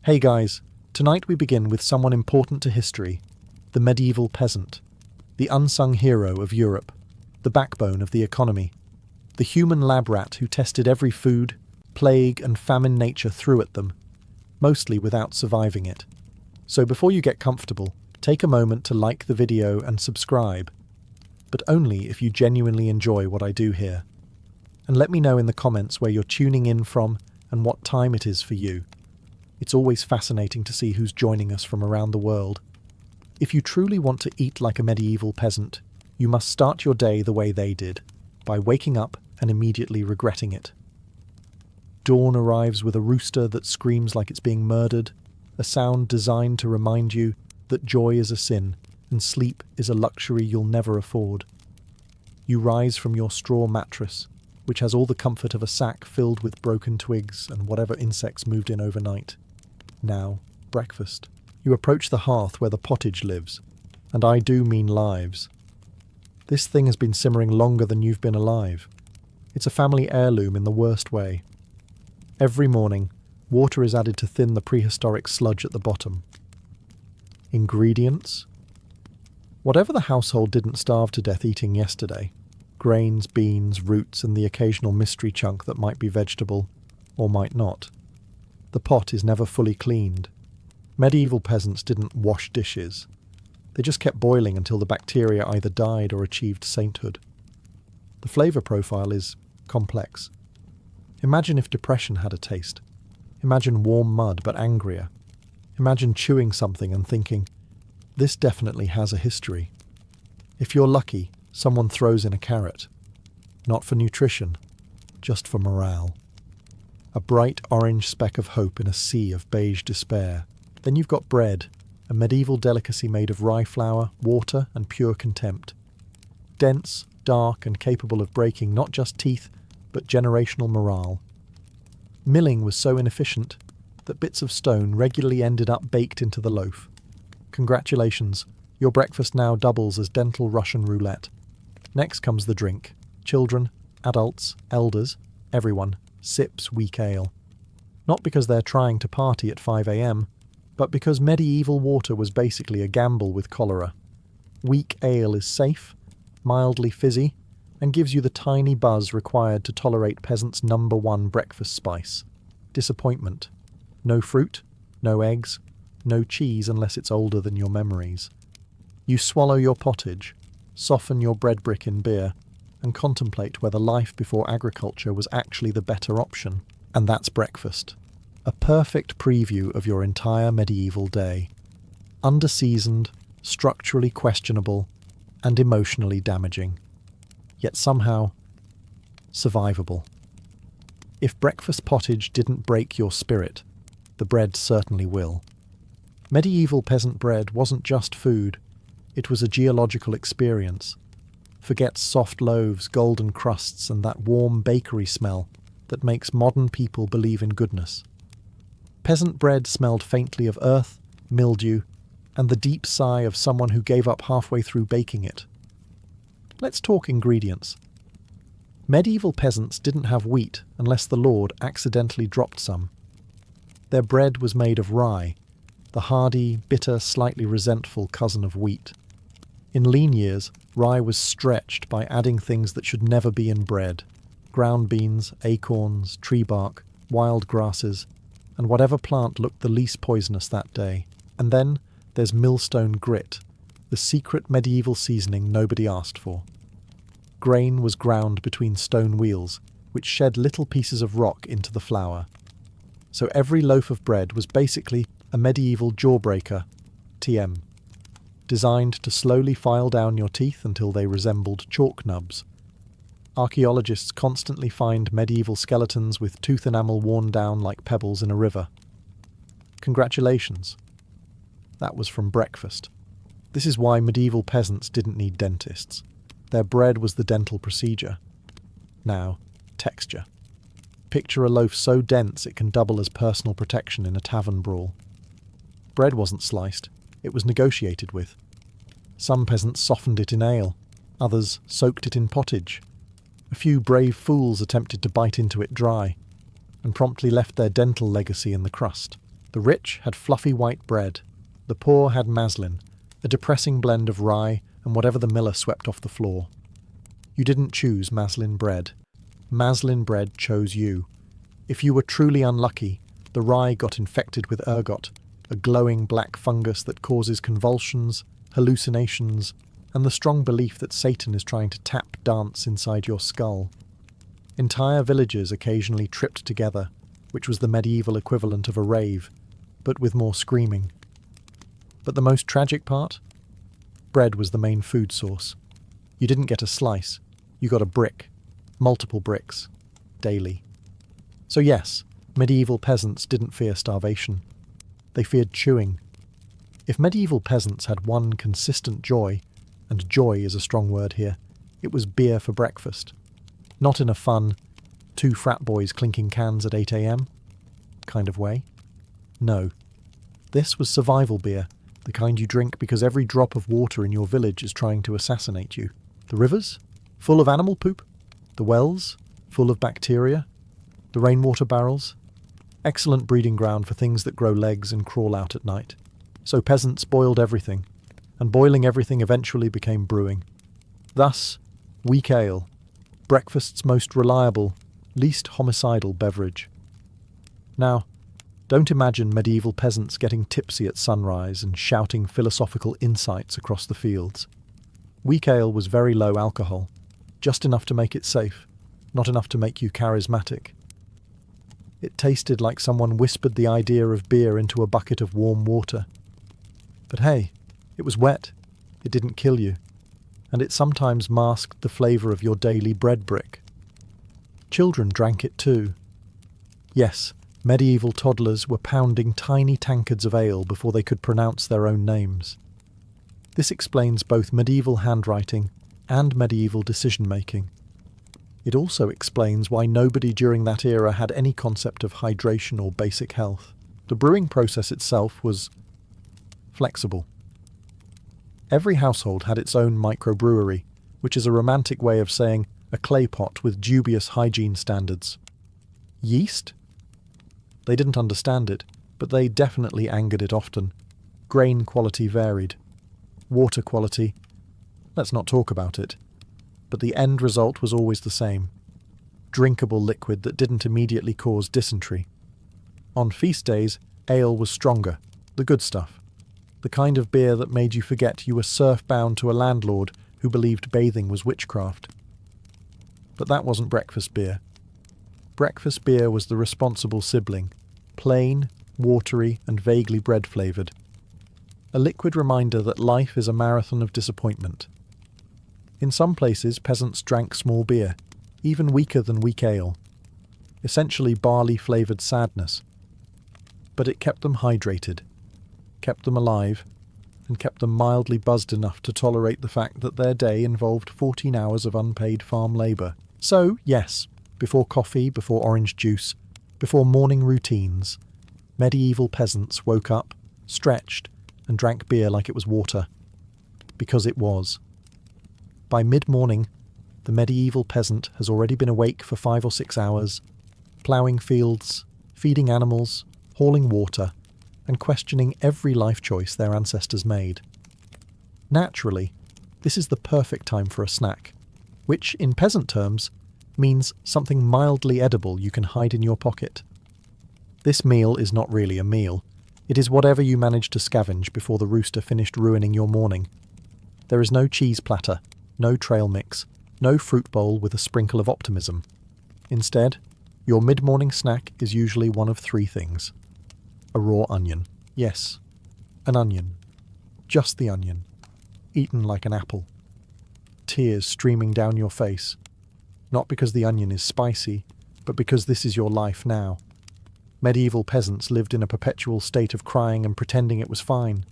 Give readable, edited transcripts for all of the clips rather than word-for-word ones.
Hey guys, tonight we begin with someone important to history, the medieval peasant, the unsung hero of Europe, the backbone of the economy, the human lab rat who tested every food, plague and famine nature threw at them, mostly without surviving it. So before you get comfortable, take a moment to like the video and subscribe, but only if you genuinely enjoy what I do here. And let me know in the comments where you're tuning in from and what time it is for you. It's always fascinating to see who's joining us from around the world. If you truly want to eat like a medieval peasant, you must start your day the way they did, by waking up and immediately regretting it. Dawn arrives with a rooster that screams like it's being murdered, a sound designed to remind you that joy is a sin and sleep is a luxury you'll never afford. You rise from your straw mattress, which has all the comfort of a sack filled with broken twigs and whatever insects moved in overnight. Now, breakfast. You approach the hearth where the pottage lives, and I do mean lives. This thing has been simmering longer than you've been alive. It's a family heirloom in the worst way. Every morning, water is added to thin the prehistoric sludge at the bottom. Ingredients? Whatever the household didn't starve to death eating yesterday, grains, beans, roots, and the occasional mystery chunk that might be vegetable, or might not. The pot is never fully cleaned. Medieval peasants didn't wash dishes. They just kept boiling until the bacteria either died or achieved sainthood. The flavour profile is complex. Imagine if depression had a taste. Imagine warm mud but angrier. Imagine chewing something and thinking, this definitely has a history. If you're lucky, someone throws in a carrot. Not for nutrition, just for morale. A bright orange speck of hope in a sea of beige despair. Then you've got bread, a medieval delicacy made of rye flour, water, and pure contempt. Dense, dark, and capable of breaking not just teeth, but generational morale. Milling was so inefficient that bits of stone regularly ended up baked into the loaf. Congratulations, your breakfast now doubles as dental Russian roulette. Next comes the drink. Children, adults, elders, everyone sips weak ale. Not because they're trying to party at 5 a.m, but because medieval water was basically a gamble with cholera. Weak ale is safe, mildly fizzy, and gives you the tiny buzz required to tolerate peasants' number one breakfast spice: disappointment. No fruit, no eggs, no cheese unless it's older than your memories. You swallow your pottage, soften your bread brick in beer, and contemplate whether life before agriculture was actually the better option. And that's breakfast. A perfect preview of your entire medieval day. Under-seasoned, structurally questionable, and emotionally damaging. Yet somehow, survivable. If breakfast pottage didn't break your spirit, the bread certainly will. Medieval peasant bread wasn't just food, it was a geological experience. Forget soft loaves, golden crusts, and that warm bakery smell that makes modern people believe in goodness. Peasant bread smelled faintly of earth, mildew, and the deep sigh of someone who gave up halfway through baking it. Let's talk ingredients. Medieval peasants didn't have wheat unless the Lord accidentally dropped some. Their bread was made of rye, the hardy, bitter, slightly resentful cousin of wheat. In lean years, rye was stretched by adding things that should never be in bread: ground beans, acorns, tree bark, wild grasses, and whatever plant looked the least poisonous that day. And then there's millstone grit, the secret medieval seasoning nobody asked for. Grain was ground between stone wheels, which shed little pieces of rock into the flour. So every loaf of bread was basically a medieval jawbreaker, TM, designed to slowly file down your teeth until they resembled chalk nubs. Archaeologists constantly find medieval skeletons with tooth enamel worn down like pebbles in a river. Congratulations. That was from breakfast. This is why medieval peasants didn't need dentists. Their bread was the dental procedure. Now, texture. Picture a loaf so dense it can double as personal protection in a tavern brawl. Bread wasn't sliced, it was negotiated with. Some peasants softened it in ale, others soaked it in pottage. A few brave fools attempted to bite into it dry, and promptly left their dental legacy in the crust. The rich had fluffy white bread. The poor had maslin, a depressing blend of rye and whatever the miller swept off the floor. You didn't choose maslin bread. Maslin bread chose you. If you were truly unlucky, the rye got infected with ergot, a glowing black fungus that causes convulsions, hallucinations, and the strong belief that Satan is trying to tap dance inside your skull. Entire villages occasionally tripped together, which was the medieval equivalent of a rave, but with more screaming. But the most tragic part? Bread was the main food source. You didn't get a slice, you got a brick, multiple bricks, daily. So yes, medieval peasants didn't fear starvation. They feared chewing. If medieval peasants had one consistent joy, and joy is a strong word here, it was beer for breakfast. Not in a fun, two frat boys clinking cans at 8 a.m. kind of way. No. This was survival beer, the kind you drink because every drop of water in your village is trying to assassinate you. The rivers? Full of animal poop? The wells? Full of bacteria? The rainwater barrels? Excellent breeding ground for things that grow legs and crawl out at night. So peasants boiled everything, and boiling everything eventually became brewing. Thus, weak ale, breakfast's most reliable, least homicidal beverage. Now, don't imagine medieval peasants getting tipsy at sunrise and shouting philosophical insights across the fields. Weak ale was very low alcohol, just enough to make it safe, not enough to make you charismatic. It tasted like someone whispered the idea of beer into a bucket of warm water. But hey, it was wet, it didn't kill you, and it sometimes masked the flavour of your daily bread brick. Children drank it too. Yes, medieval toddlers were pounding tiny tankards of ale before they could pronounce their own names. This explains both medieval handwriting and medieval decision-making. It also explains why nobody during that era had any concept of hydration or basic health. The brewing process itself was flexible. Every household had its own microbrewery, which is a romantic way of saying a clay pot with dubious hygiene standards. Yeast? They didn't understand it, but they definitely angered it often. Grain quality varied. Water quality? Let's not talk about it. But the end result was always the same. Drinkable liquid that didn't immediately cause dysentery. On feast days, ale was stronger, the good stuff. The kind of beer that made you forget you were serf-bound to a landlord who believed bathing was witchcraft. But that wasn't breakfast beer. Breakfast beer was the responsible sibling, plain, watery, and vaguely bread-flavoured. A liquid reminder that life is a marathon of disappointment. In some places, peasants drank small beer, even weaker than weak ale, essentially barley-flavoured sadness. But it kept them hydrated, kept them alive, and kept them mildly buzzed enough to tolerate the fact that their day involved 14 hours of unpaid farm labour. So, yes, before coffee, before orange juice, before morning routines, medieval peasants woke up, stretched, and drank beer like it was water. Because it was. By mid-morning, the medieval peasant has already been awake for 5 or 6 hours, ploughing fields, feeding animals, hauling water, and questioning every life choice their ancestors made. Naturally, this is the perfect time for a snack, which, in peasant terms, means something mildly edible you can hide in your pocket. This meal is not really a meal. It is whatever you managed to scavenge before the rooster finished ruining your morning. There is no cheese platter, no trail mix, no fruit bowl with a sprinkle of optimism. Instead, your mid-morning snack is usually one of 3 things. A raw onion. Yes, an onion. Just the onion. Eaten like an apple. Tears streaming down your face. Not because the onion is spicy, but because this is your life now. Medieval peasants lived in a perpetual state of crying and pretending it was fine.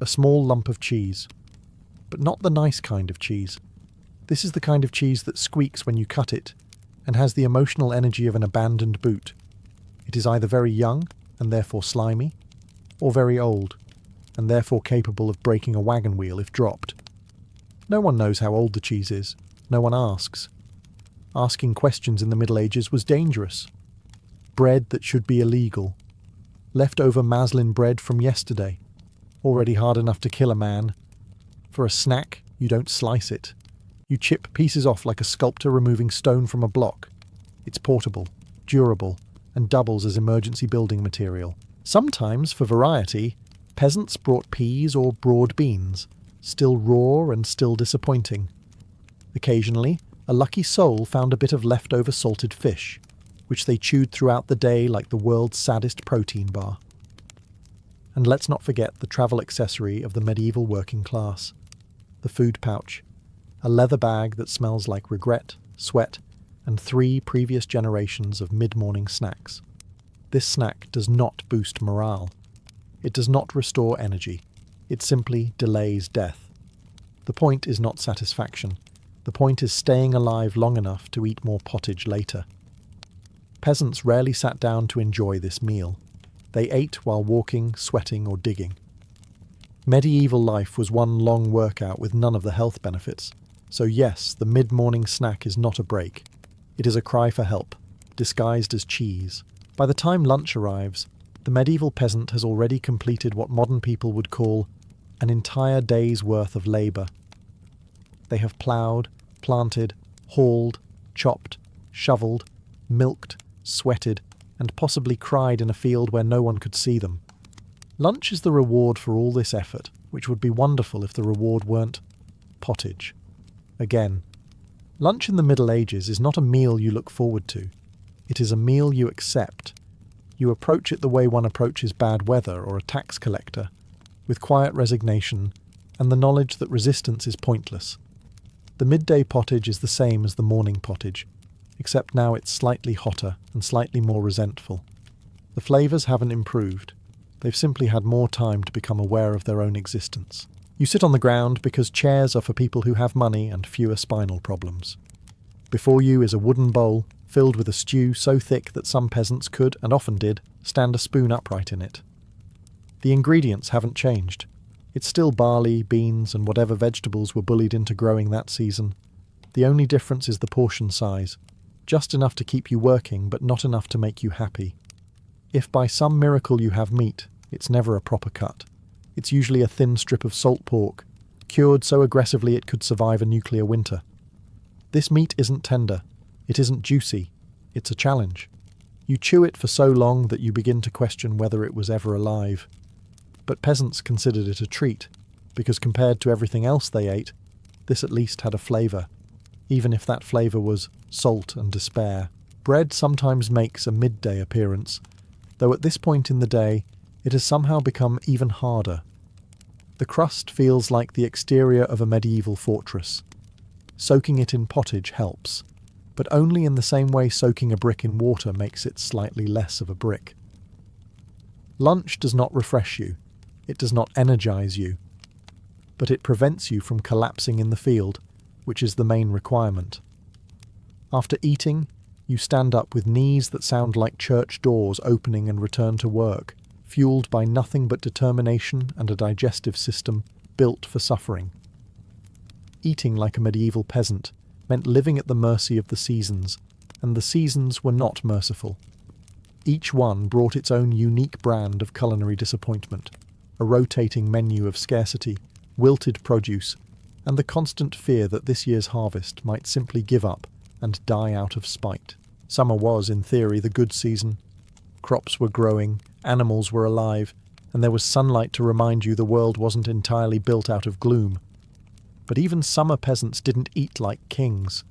A small lump of cheese. But not the nice kind of cheese. This is the kind of cheese that squeaks when you cut it, and has the emotional energy of an abandoned boot. It is either very young, and therefore slimy, or very old, and therefore capable of breaking a wagon wheel if dropped. No one knows how old the cheese is. No one asks. Asking questions in the Middle Ages was dangerous. Bread that should be illegal. leftover maslin bread from yesterday, already hard enough to kill a man. For a snack, you don't slice it. You chip pieces off like a sculptor removing stone from a block. It's portable, durable, and doubles as emergency building material. Sometimes, for variety, peasants brought peas or broad beans, still raw and still disappointing. Occasionally, a lucky soul found a bit of leftover salted fish, which they chewed throughout the day like the world's saddest protein bar. And let's not forget the travel accessory of the medieval working class, the food pouch, a leather bag that smells like regret, sweat, and 3 previous generations of mid-morning snacks. This snack does not boost morale. It does not restore energy. It simply delays death. The point is not satisfaction. The point is staying alive long enough to eat more pottage later. Peasants rarely sat down to enjoy this meal. They ate while walking, sweating, or digging. Medieval life was one long workout with none of the health benefits. So yes, the mid-morning snack is not a break. It is a cry for help, disguised as cheese. By the time lunch arrives, the medieval peasant has already completed what modern people would call an entire day's worth of labour. They have ploughed, planted, hauled, chopped, shovelled, milked, sweated, and possibly cried in a field where no one could see them. Lunch is the reward for all this effort, which would be wonderful if the reward weren't pottage. Again, lunch in the Middle Ages is not a meal you look forward to. It is a meal you accept. You approach it the way one approaches bad weather or a tax collector, with quiet resignation and the knowledge that resistance is pointless. The midday pottage is the same as the morning pottage, except now it's slightly hotter and slightly more resentful. The flavours haven't improved. They've simply had more time to become aware of their own existence. You sit on the ground because chairs are for people who have money and fewer spinal problems. Before you is a wooden bowl filled with a stew so thick that some peasants could, and often did, stand a spoon upright in it. The ingredients haven't changed. It's still barley, beans, and whatever vegetables were bullied into growing that season. The only difference is the portion size. Just enough to keep you working, but not enough to make you happy. If by some miracle you have meat, it's never a proper cut. It's usually a thin strip of salt pork, cured so aggressively it could survive a nuclear winter. This meat isn't tender. It isn't juicy. It's a challenge. You chew it for so long that you begin to question whether it was ever alive. But peasants considered it a treat, because compared to everything else they ate, this at least had a flavour, even if that flavour was salt and despair. Bread sometimes makes a midday appearance, though at this point in the day, it has somehow become even harder. The crust feels like the exterior of a medieval fortress. Soaking it in pottage helps, but only in the same way soaking a brick in water makes it slightly less of a brick. Lunch does not refresh you. It does not energize you, but it prevents you from collapsing in the field, which is the main requirement. After eating, you stand up with knees that sound like church doors opening and return to work, fueled by nothing but determination and a digestive system built for suffering. Eating like a medieval peasant meant living at the mercy of the seasons, and the seasons were not merciful. Each one brought its own unique brand of culinary disappointment. A rotating menu of scarcity, wilted produce, and the constant fear that this year's harvest might simply give up and die out of spite. Summer was, in theory, the good season. Crops were growing, animals were alive, and there was sunlight to remind you the world wasn't entirely built out of gloom. But even summer peasants didn't eat like kings.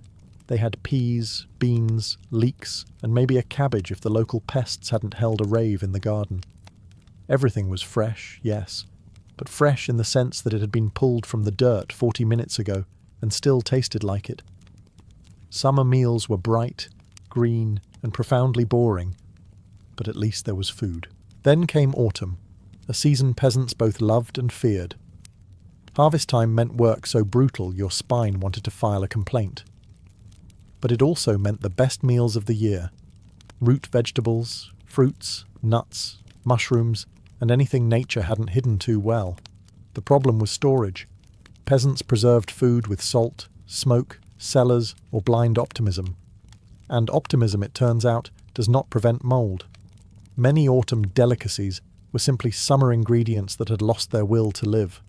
They had peas, beans, leeks, and maybe a cabbage if the local pests hadn't held a rave in the garden. Everything was fresh, yes, but fresh in the sense that it had been pulled from the dirt 40 minutes ago and still tasted like it. Summer meals were bright, green, and profoundly boring, but at least there was food. Then came autumn, a season peasants both loved and feared. Harvest time meant work so brutal your spine wanted to file a complaint. But it also meant the best meals of the year: root vegetables, fruits, nuts, mushrooms, and anything nature hadn't hidden too well. The problem was storage. Peasants preserved food with salt, smoke, cellars, or blind optimism. And optimism, it turns out, does not prevent mould. Many autumn delicacies were simply summer ingredients that had lost their will to live.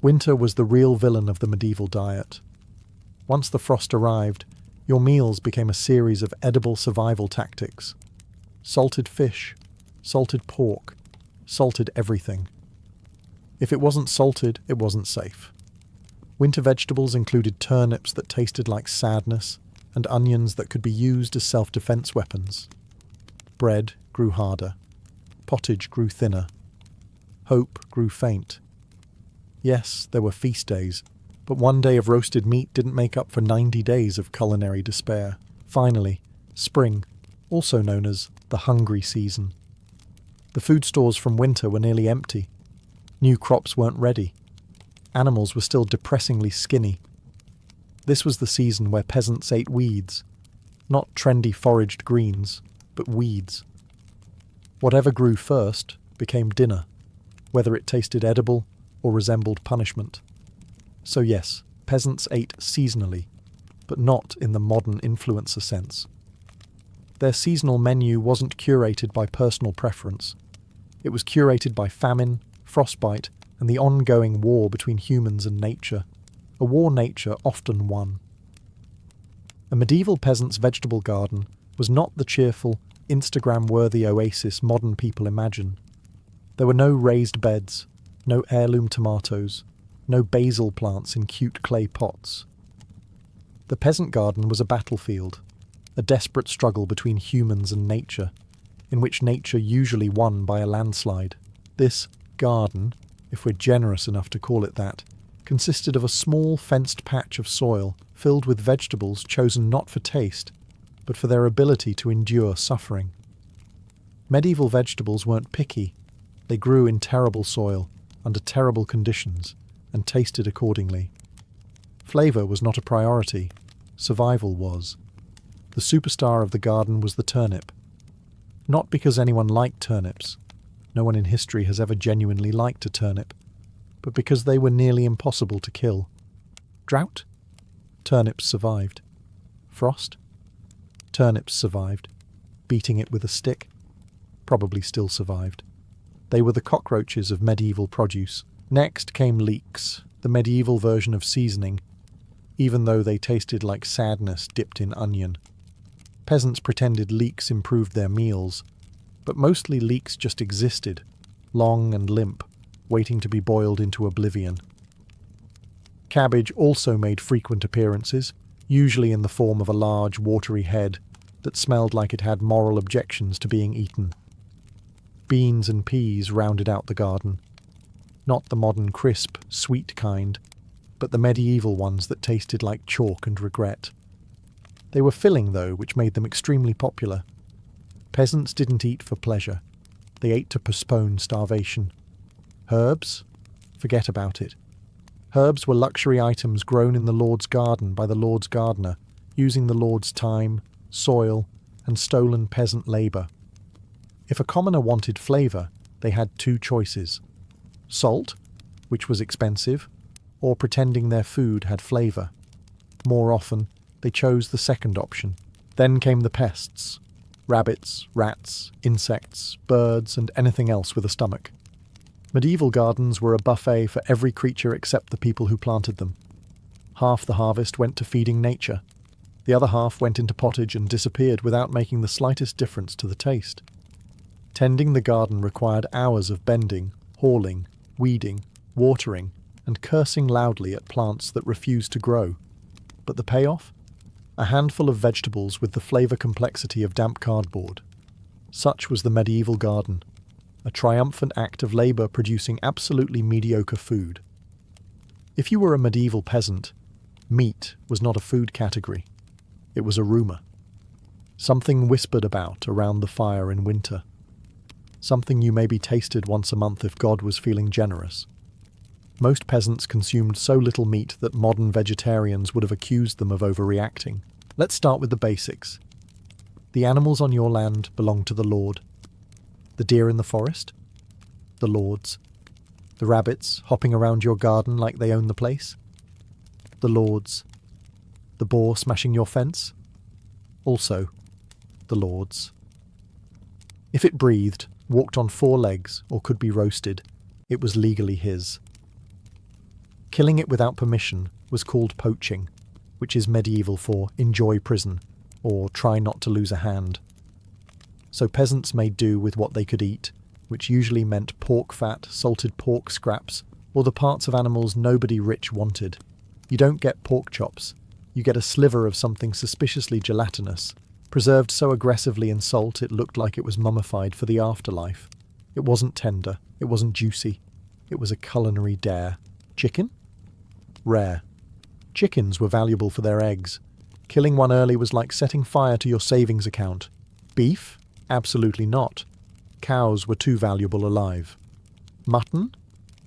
Winter was the real villain of the medieval diet. Once the frost arrived, your meals became a series of edible survival tactics. Salted fish, salted pork, salted everything. If it wasn't salted, it wasn't safe. Winter vegetables included turnips that tasted like sadness and onions that could be used as self-defense weapons. Bread grew harder. Pottage grew thinner. Hope grew faint. Yes, there were feast days, but one day of roasted meat didn't make up for 90 days of culinary despair. Finally, spring, also known as the hungry season. The food stores from winter were nearly empty. New crops weren't ready. Animals were still depressingly skinny. This was the season where peasants ate weeds. Not trendy foraged greens, but weeds. Whatever grew first became dinner, whether it tasted edible or resembled punishment. So yes, peasants ate seasonally, but not in the modern influencer sense. Their seasonal menu wasn't curated by personal preference. It was curated by famine, frostbite, and the ongoing war between humans and nature, a war nature often won. A medieval peasant's vegetable garden was not the cheerful, Instagram-worthy oasis modern people imagine. There were no raised beds, no heirloom tomatoes, no basil plants in cute clay pots. The peasant garden was a battlefield, a desperate struggle between humans and nature, in which nature usually won by a landslide. This garden, if we're generous enough to call it that, consisted of a small fenced patch of soil filled with vegetables chosen not for taste, but for their ability to endure suffering. Medieval vegetables weren't picky. They grew in terrible soil, under terrible conditions, and tasted accordingly. Flavour was not a priority. Survival was. The superstar of the garden was the turnip. Not because anyone liked turnips. No one in history has ever genuinely liked a turnip, but because they were nearly impossible to kill. Drought? Turnips survived. Frost? Turnips survived. Beating it with a stick? Probably still survived. They were the cockroaches of medieval produce. Next came leeks, the medieval version of seasoning, even though they tasted like sadness dipped in onion. Peasants pretended leeks improved their meals, but mostly leeks just existed, long and limp, waiting to be boiled into oblivion. Cabbage also made frequent appearances, usually in the form of a large, watery head that smelled like it had moral objections to being eaten. Beans and peas rounded out the garden. Not the modern crisp, sweet kind, but the medieval ones that tasted like chalk and regret. They were filling, though, which made them extremely popular. Peasants didn't eat for pleasure. They ate to postpone starvation. Herbs? Forget about it. Herbs were luxury items grown in the Lord's garden by the Lord's gardener, using the Lord's time, soil, and stolen peasant labour. If a commoner wanted flavour, they had two choices: salt, which was expensive, or pretending their food had flavour. More often, they chose the second option. Then came the pests: rabbits, rats, insects, birds, and anything else with a stomach. Medieval gardens were a buffet for every creature except the people who planted them. Half the harvest went to feeding nature. The other half went into pottage and disappeared without making the slightest difference to the taste. Tending the garden required hours of bending, hauling, weeding, watering, and cursing loudly at plants that refused to grow. But the payoff? A handful of vegetables with the flavour complexity of damp cardboard. Such was the medieval garden, a triumphant act of labour producing absolutely mediocre food. If you were a medieval peasant, meat was not a food category. It was a rumour. Something whispered about around the fire in winter. Something you maybe tasted once a month if God was feeling generous. Most peasants consumed so little meat that modern vegetarians would have accused them of overreacting. Let's start with the basics. The animals on your land belong to the Lord. The deer in the forest? The Lord's. The rabbits hopping around your garden like they own the place? The Lord's. The boar smashing your fence? Also the Lord's. If it breathed, walked on 4 legs, or could be roasted, it was legally his. Killing it without permission was called poaching, which is medieval for enjoy prison, or try not to lose a hand. So peasants made do with what they could eat, which usually meant pork fat, salted pork scraps, or the parts of animals nobody rich wanted. You don't get pork chops, you get a sliver of something suspiciously gelatinous, preserved so aggressively in salt it looked like it was mummified for the afterlife. It wasn't tender, it wasn't juicy, it was a culinary dare. Chicken? Rare. Chickens were valuable for their eggs. Killing one early was like setting fire to your savings account. Beef? Absolutely not. Cows were too valuable alive. Mutton?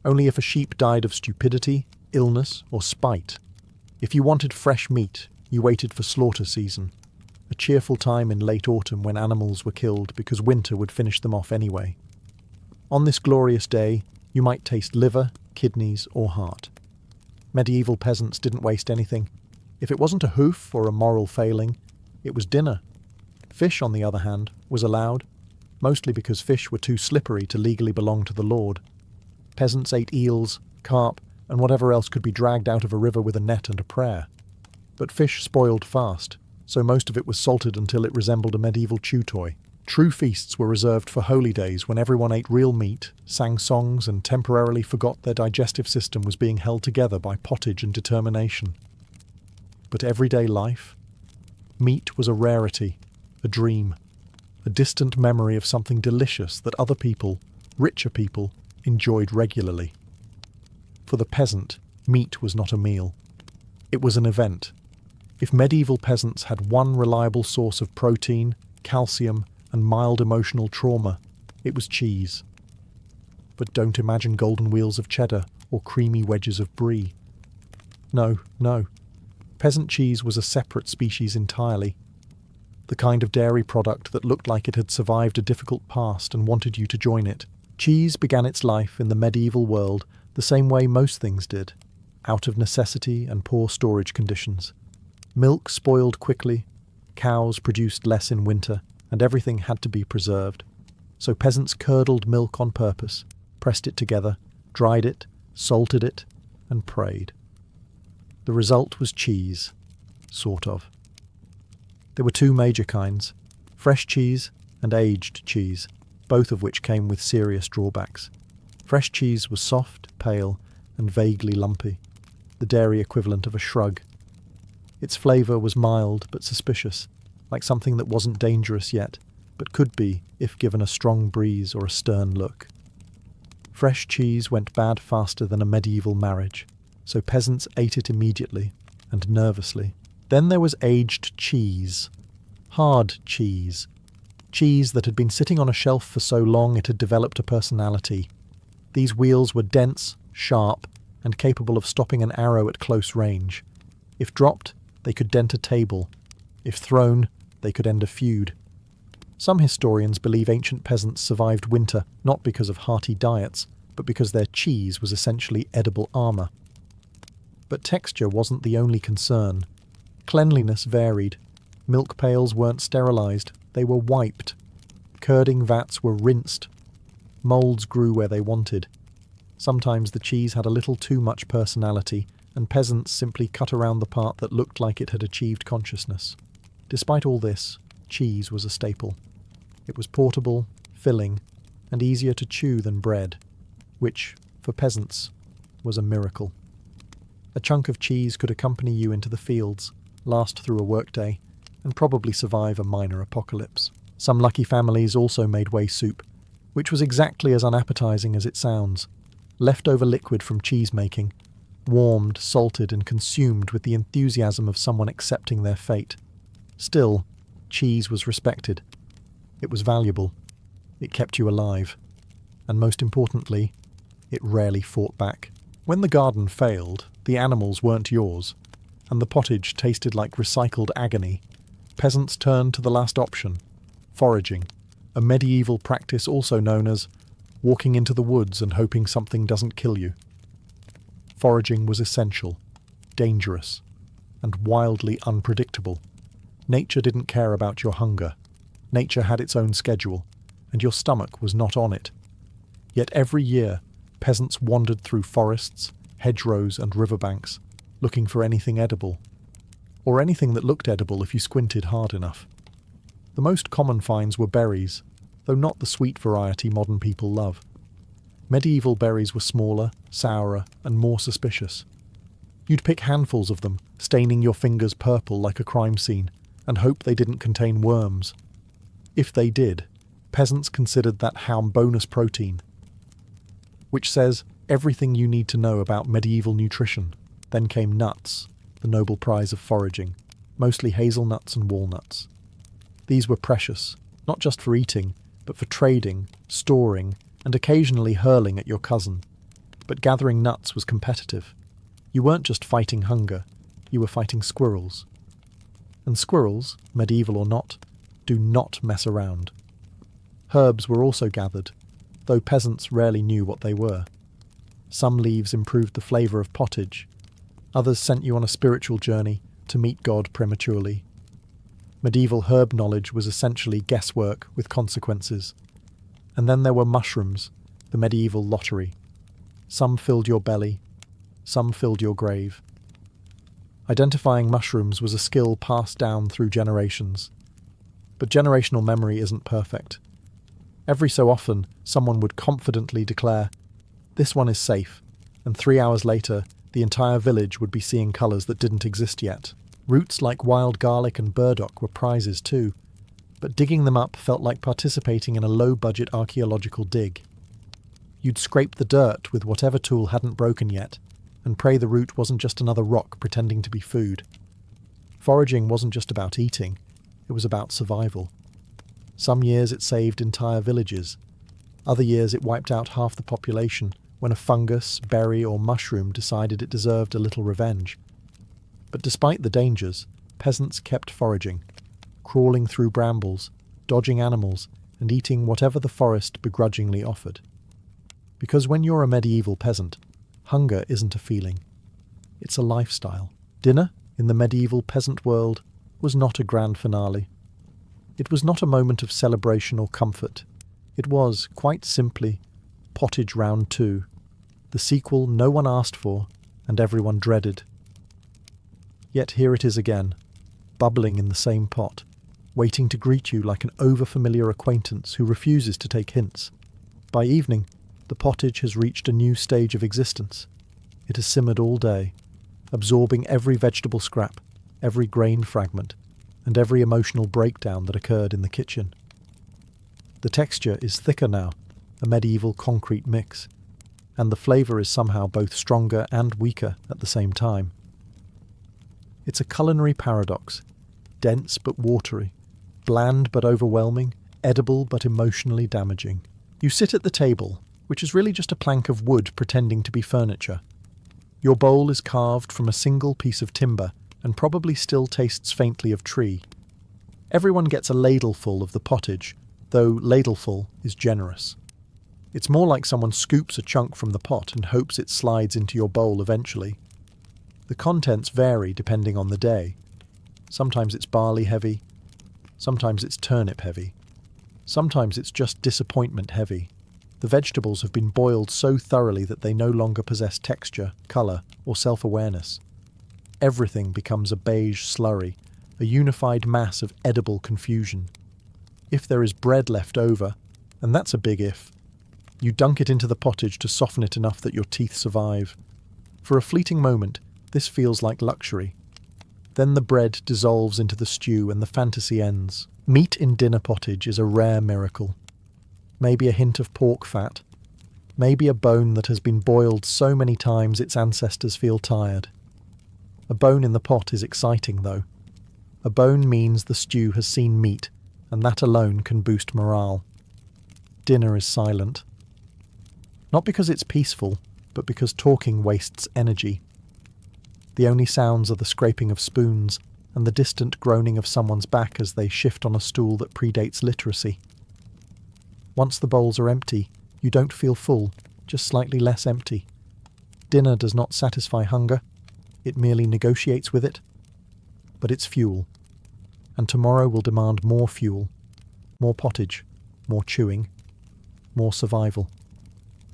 Only if a sheep died of stupidity, illness, or spite. If you wanted fresh meat, you waited for slaughter season, a cheerful time in late autumn when animals were killed because winter would finish them off anyway. On this glorious day, you might taste liver, kidneys, or heart. Medieval peasants didn't waste anything. If it wasn't a hoof or a moral failing, it was dinner. Fish, on the other hand, was allowed, mostly because fish were too slippery to legally belong to the Lord. Peasants ate eels, carp, and whatever else could be dragged out of a river with a net and a prayer. But fish spoiled fast, so most of it was salted until it resembled a medieval chew toy. True feasts were reserved for holy days when everyone ate real meat, sang songs, and temporarily forgot their digestive system was being held together by pottage and determination. But everyday life? Meat was a rarity, a dream, a distant memory of something delicious that other people, richer people, enjoyed regularly. For the peasant, meat was not a meal. It was an event. If medieval peasants had one reliable source of protein, calcium, and mild emotional trauma, it was cheese. But don't imagine golden wheels of cheddar or creamy wedges of brie. No. Peasant cheese was a separate species entirely. The kind of dairy product that looked like it had survived a difficult past and wanted you to join it. Cheese began its life in the medieval world the same way most things did, out of necessity and poor storage conditions. Milk spoiled quickly, cows produced less in winter, and everything had to be preserved. So peasants curdled milk on purpose, pressed it together, dried it, salted it, and prayed. The result was cheese, sort of. There were 2 major kinds, fresh cheese and aged cheese, both of which came with serious drawbacks. Fresh cheese was soft, pale, and vaguely lumpy, the dairy equivalent of a shrug. Its flavour was mild but suspicious, like something that wasn't dangerous yet, but could be if given a strong breeze or a stern look. Fresh cheese went bad faster than a medieval marriage, so peasants ate it immediately and nervously. Then there was aged cheese. Hard cheese. Cheese that had been sitting on a shelf for so long it had developed a personality. These wheels were dense, sharp, and capable of stopping an arrow at close range. If dropped, they could dent a table. If thrown, they could end a feud. Some historians believe ancient peasants survived winter not because of hearty diets, but because their cheese was essentially edible armour. But texture wasn't the only concern. Cleanliness varied. Milk pails weren't sterilised, they were wiped. Curding vats were rinsed. Moulds grew where they wanted. Sometimes the cheese had a little too much personality, and peasants simply cut around the part that looked like it had achieved consciousness. Despite all this, cheese was a staple. It was portable, filling, and easier to chew than bread, which, for peasants, was a miracle. A chunk of cheese could accompany you into the fields, last through a workday, and probably survive a minor apocalypse. Some lucky families also made whey soup, which was exactly as unappetizing as it sounds. Leftover liquid from cheese making, warmed, salted, and consumed with the enthusiasm of someone accepting their fate. Still, cheese was respected. It was valuable. It kept you alive. And most importantly, it rarely fought back. When the garden failed, the animals weren't yours, and the pottage tasted like recycled agony. Peasants turned to the last option, foraging, a medieval practice also known as walking into the woods and hoping something doesn't kill you. Foraging was essential, dangerous, and wildly unpredictable. Nature didn't care about your hunger. Nature had its own schedule, and your stomach was not on it. Yet every year, peasants wandered through forests, hedgerows and riverbanks, looking for anything edible, or anything that looked edible if you squinted hard enough. The most common finds were berries, though not the sweet variety modern people love. Medieval berries were smaller, sourer, and more suspicious. You'd pick handfuls of them, staining your fingers purple like a crime scene, and hope they didn't contain worms. If they did, peasants considered that ham bonus protein, which says everything you need to know about medieval nutrition. Then came nuts, the noble prize of foraging, mostly hazelnuts and walnuts. These were precious, not just for eating, but for trading, storing, and occasionally hurling at your cousin. But gathering nuts was competitive. You weren't just fighting hunger, you were fighting squirrels. And squirrels, medieval or not, do not mess around. Herbs were also gathered, though peasants rarely knew what they were. Some leaves improved the flavour of pottage, others sent you on a spiritual journey to meet God prematurely. Medieval herb knowledge was essentially guesswork with consequences. And then there were mushrooms, the medieval lottery. Some filled your belly, some filled your grave. Identifying mushrooms was a skill passed down through generations. But generational memory isn't perfect. Every so often, someone would confidently declare, "This one is safe," and 3 hours later, the entire village would be seeing colours that didn't exist yet. Roots like wild garlic and burdock were prizes too, but digging them up felt like participating in a low-budget archaeological dig. You'd scrape the dirt with whatever tool hadn't broken yet, and pray the root wasn't just another rock pretending to be food. Foraging wasn't just about eating, it was about survival. Some years it saved entire villages. Other years it wiped out half the population when a fungus, berry or mushroom decided it deserved a little revenge. But despite the dangers, peasants kept foraging, crawling through brambles, dodging animals, and eating whatever the forest begrudgingly offered. Because when you're a medieval peasant, hunger isn't a feeling. It's a lifestyle. Dinner, in the medieval peasant world, was not a grand finale. It was not a moment of celebration or comfort. It was, quite simply, pottage round 2, the sequel no one asked for and everyone dreaded. Yet here it is again, bubbling in the same pot, waiting to greet you like an over-familiar acquaintance who refuses to take hints. By evening, the pottage has reached a new stage of existence. It has simmered all day, absorbing every vegetable scrap, every grain fragment, and every emotional breakdown that occurred in the kitchen. The texture is thicker now, a medieval concrete mix, and the flavour is somehow both stronger and weaker at the same time. It's a culinary paradox, dense but watery, bland but overwhelming, edible but emotionally damaging. You sit at the table, which is really just a plank of wood pretending to be furniture. Your bowl is carved from a single piece of timber and probably still tastes faintly of tree. Everyone gets a ladleful of the pottage, though ladleful is generous. It's more like someone scoops a chunk from the pot and hopes it slides into your bowl eventually. The contents vary depending on the day. Sometimes it's barley heavy, sometimes it's turnip heavy, sometimes it's just disappointment heavy. The vegetables have been boiled so thoroughly that they no longer possess texture, colour, or self-awareness. Everything becomes a beige slurry, a unified mass of edible confusion. If there is bread left over, and that's a big if, you dunk it into the pottage to soften it enough that your teeth survive. For a fleeting moment, this feels like luxury. Then the bread dissolves into the stew and the fantasy ends. Meat in dinner pottage is a rare miracle. Maybe a hint of pork fat. Maybe a bone that has been boiled so many times its ancestors feel tired. A bone in the pot is exciting, though. A bone means the stew has seen meat, and that alone can boost morale. Dinner is silent. Not because it's peaceful, but because talking wastes energy. The only sounds are the scraping of spoons and the distant groaning of someone's back as they shift on a stool that predates literacy. Once the bowls are empty, you don't feel full, just slightly less empty. Dinner does not satisfy hunger, it merely negotiates with it. But it's fuel, and tomorrow will demand more fuel, more pottage, more chewing, more survival.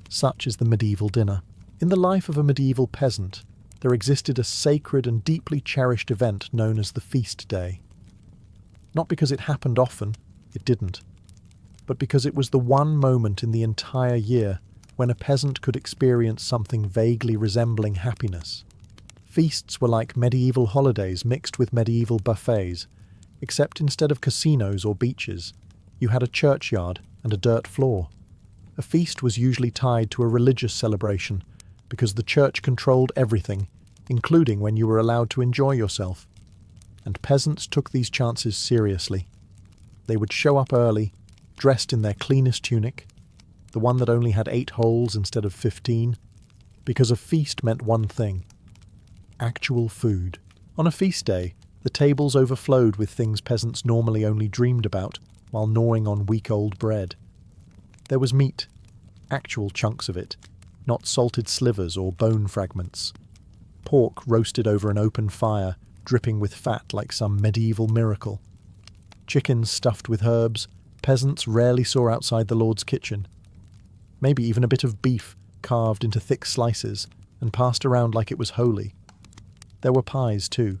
Such is the medieval dinner. In the life of a medieval peasant, there existed a sacred and deeply cherished event known as the feast day. Not because it happened often, it didn't, but because it was the one moment in the entire year when a peasant could experience something vaguely resembling happiness. Feasts were like medieval holidays mixed with medieval buffets, except instead of casinos or beaches, you had a churchyard and a dirt floor. A feast was usually tied to a religious celebration because the church controlled everything, including when you were allowed to enjoy yourself. And peasants took these chances seriously. They would show up early, dressed in their cleanest tunic, the one that only had 8 holes instead of 15, because a feast meant one thing: actual food. On a feast day, the tables overflowed with things peasants normally only dreamed about while gnawing on week-old bread. There was meat, actual chunks of it, not salted slivers or bone fragments. Pork roasted over an open fire, dripping with fat like some medieval miracle. Chickens stuffed with herbs peasants rarely saw outside the Lord's kitchen. Maybe even a bit of beef carved into thick slices and passed around like it was holy. There were pies too,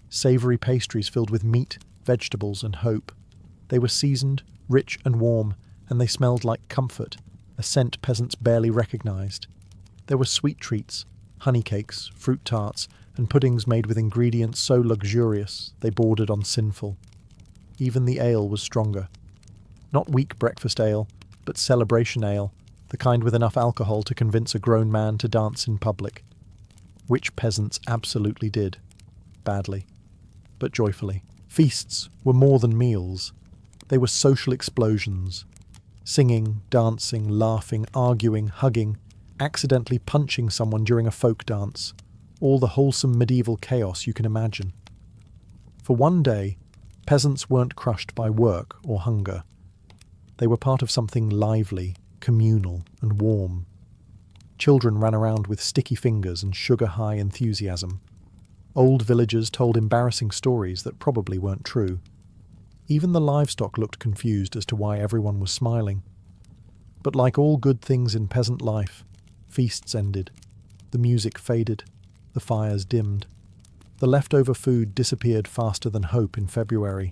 savoury pastries filled with meat, vegetables and hope. They were seasoned, rich and warm, and they smelled like comfort, a scent peasants barely recognised. There were sweet treats, honey cakes, fruit tarts, and puddings made with ingredients so luxurious they bordered on sinful. Even the ale was stronger. Not weak breakfast ale, but celebration ale, the kind with enough alcohol to convince a grown man to dance in public. Which peasants absolutely did. Badly, but joyfully. Feasts were more than meals. They were social explosions. Singing, dancing, laughing, arguing, hugging, accidentally punching someone during a folk dance. All the wholesome medieval chaos you can imagine. For one day, peasants weren't crushed by work or hunger. They were part of something lively, communal, and warm. Children ran around with sticky fingers and sugar-high enthusiasm. Old villagers told embarrassing stories that probably weren't true. Even the livestock looked confused as to why everyone was smiling. But like all good things in peasant life, feasts ended. The music faded. The fires dimmed. The leftover food disappeared faster than hope in February,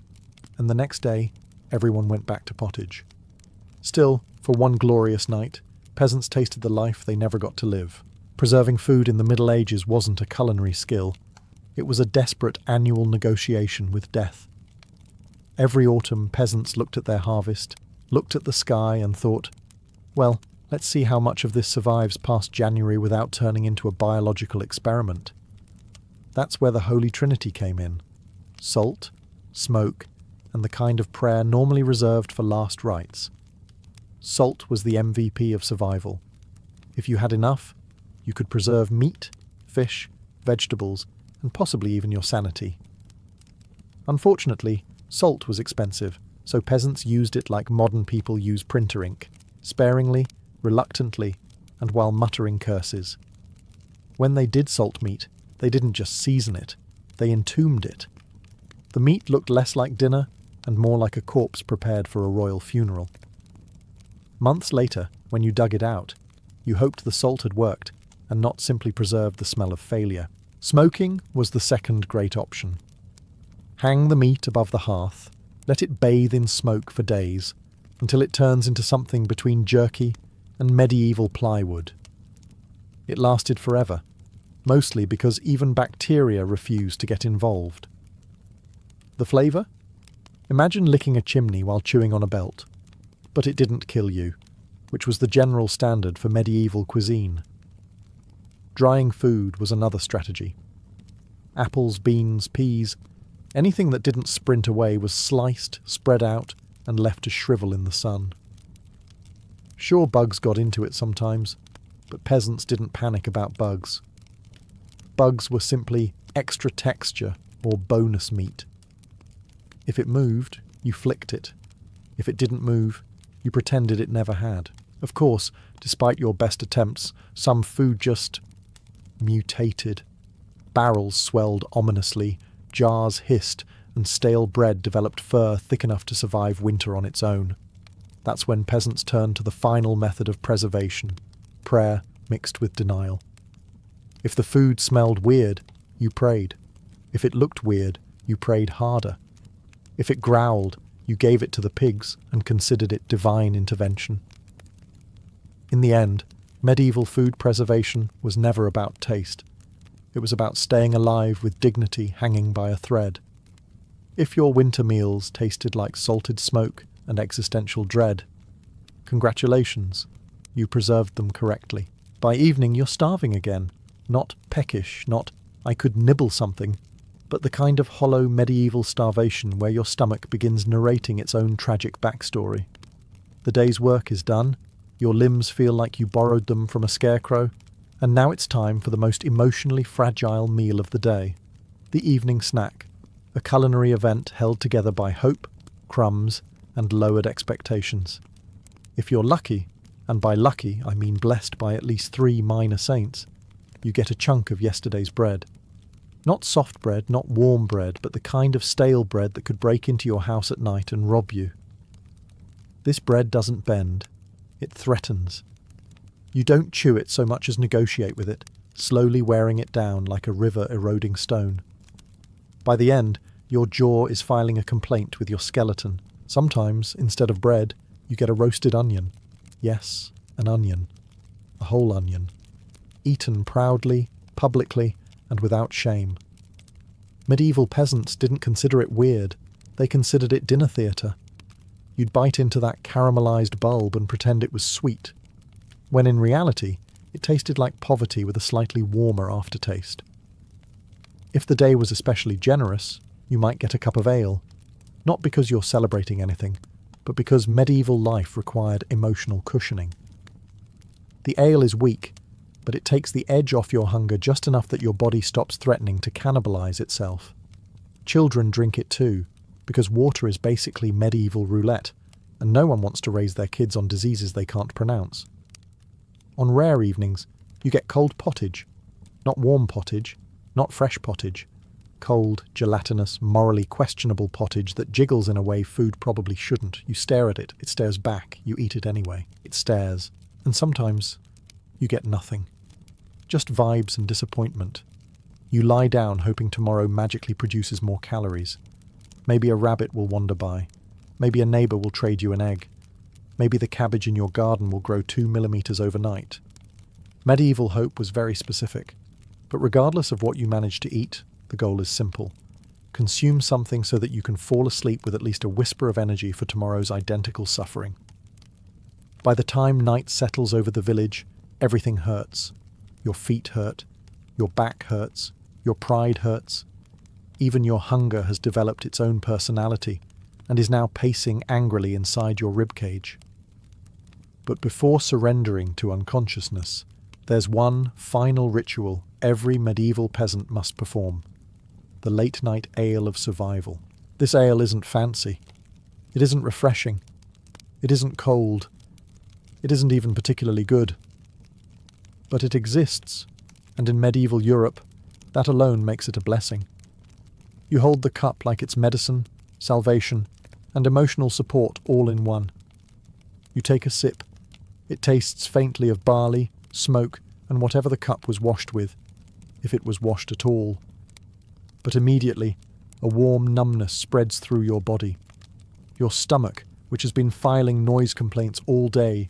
and the next day, everyone went back to pottage. Still, for one glorious night, peasants tasted the life they never got to live. Preserving food in the Middle Ages wasn't a culinary skill. It was a desperate annual negotiation with death. Every autumn, peasants looked at their harvest, looked at the sky and thought, well, let's see how much of this survives past January without turning into a biological experiment. That's where the Holy Trinity came in. Salt, smoke, and the kind of prayer normally reserved for last rites. Salt was the MVP of survival. If you had enough, you could preserve meat, fish, vegetables, and possibly even your sanity. Unfortunately, salt was expensive, so peasants used it like modern people use printer ink, sparingly, reluctantly, and while muttering curses. When they did salt meat, they didn't just season it, they entombed it. The meat looked less like dinner and more like a corpse prepared for a royal funeral. Months later, when you dug it out, you hoped the salt had worked and not simply preserved the smell of failure. Smoking was the second great option. Hang the meat above the hearth, let it bathe in smoke for days, until it turns into something between jerky and medieval plywood. It lasted forever, mostly because even bacteria refused to get involved. The flavour? Imagine licking a chimney while chewing on a belt. But it didn't kill you, which was the general standard for medieval cuisine. Drying food was another strategy. Apples, beans, peas, anything that didn't sprint away was sliced, spread out, and left to shrivel in the sun. Sure, bugs got into it sometimes, but peasants didn't panic about bugs. Bugs were simply extra texture or bonus meat. If it moved, you flicked it. If it didn't move, you pretended it never had. Of course, despite your best attempts, some food just mutated. Barrels swelled ominously, jars hissed, and stale bread developed fur thick enough to survive winter on its own. That's when peasants turned to the final method of preservation, prayer mixed with denial. If the food smelled weird, you prayed. If it looked weird, you prayed harder. If it growled, you gave it to the pigs and considered it divine intervention. In the end, medieval food preservation was never about taste. It was about staying alive with dignity hanging by a thread. If your winter meals tasted like salted smoke and existential dread, congratulations, you preserved them correctly. By evening you're starving again, not peckish, not I could nibble something, but the kind of hollow medieval starvation where your stomach begins narrating its own tragic backstory. The day's work is done, your limbs feel like you borrowed them from a scarecrow, and now it's time for the most emotionally fragile meal of the day, the evening snack, a culinary event held together by hope, crumbs, and lowered expectations. If you're lucky, and by lucky I mean blessed by at least 3 minor saints, you get a chunk of yesterday's bread. Not soft bread, not warm bread, but the kind of stale bread that could break into your house at night and rob you. This bread doesn't bend, it threatens. You don't chew it so much as negotiate with it, slowly wearing it down like a river eroding stone. By the end, your jaw is filing a complaint with your skeleton. Sometimes, instead of bread, you get a roasted onion. Yes, an onion. A whole onion. Eaten proudly, publicly, and without shame. Medieval peasants didn't consider it weird. They considered it dinner theatre. You'd bite into that caramelized bulb and pretend it was sweet, when in reality, it tasted like poverty with a slightly warmer aftertaste. If the day was especially generous, you might get a cup of ale, not because you're celebrating anything, but because medieval life required emotional cushioning. The ale is weak, but it takes the edge off your hunger just enough that your body stops threatening to cannibalize itself. Children drink it too, because water is basically medieval roulette, and no one wants to raise their kids on diseases they can't pronounce. On rare evenings, you get cold pottage. Not warm pottage, not fresh pottage. Cold, gelatinous, morally questionable pottage that jiggles in a way food probably shouldn't. You stare at it, it stares back, you eat it anyway. It stares. And sometimes, you get nothing. Just vibes and disappointment. You lie down hoping tomorrow magically produces more calories. Maybe a rabbit will wander by. Maybe a neighbour will trade you an egg. Maybe the cabbage in your garden will grow 2 millimeters overnight. Medieval hope was very specific. But regardless of what you manage to eat, the goal is simple. Consume something so that you can fall asleep with at least a whisper of energy for tomorrow's identical suffering. By the time night settles over the village, everything hurts. Your feet hurt. Your back hurts. Your pride hurts. Even your hunger has developed its own personality and is now pacing angrily inside your ribcage. But before surrendering to unconsciousness, there's one final ritual every medieval peasant must perform: the late-night ale of survival. This ale isn't fancy. It isn't refreshing. It isn't cold. It isn't even particularly good. But it exists, and in medieval Europe, that alone makes it a blessing. You hold the cup like it's medicine, salvation, and emotional support all in one. You take a sip. It tastes faintly of barley, smoke, and whatever the cup was washed with, if it was washed at all. But immediately, a warm numbness spreads through your body. Your stomach, which has been filing noise complaints all day,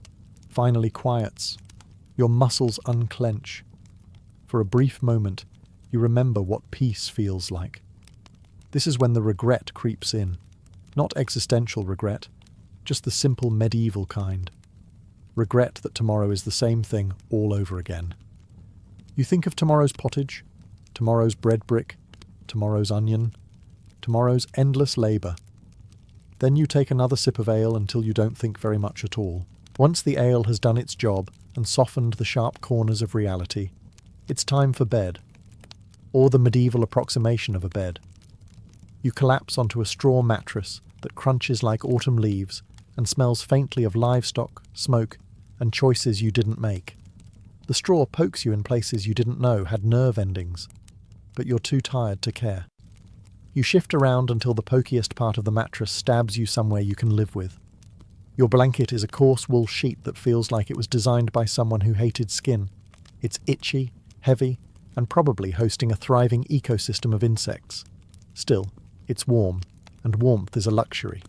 finally quiets. Your muscles unclench. For a brief moment, you remember what peace feels like. This is when the regret creeps in. Not existential regret, just the simple medieval kind. Regret that tomorrow is the same thing all over again. You think of tomorrow's pottage, tomorrow's bread brick, tomorrow's onion, tomorrow's endless labour. Then you take another sip of ale until you don't think very much at all. Once the ale has done its job and softened the sharp corners of reality, it's time for bed, or the medieval approximation of a bed. You collapse onto a straw mattress that crunches like autumn leaves and smells faintly of livestock, smoke, and choices you didn't make. The straw pokes you in places you didn't know had nerve endings, but you're too tired to care. You shift around until the pokiest part of the mattress stabs you somewhere you can live with. Your blanket is a coarse wool sheet that feels like it was designed by someone who hated skin. It's itchy, heavy, and probably hosting a thriving ecosystem of insects. Still, it's warm, and warmth is a luxury.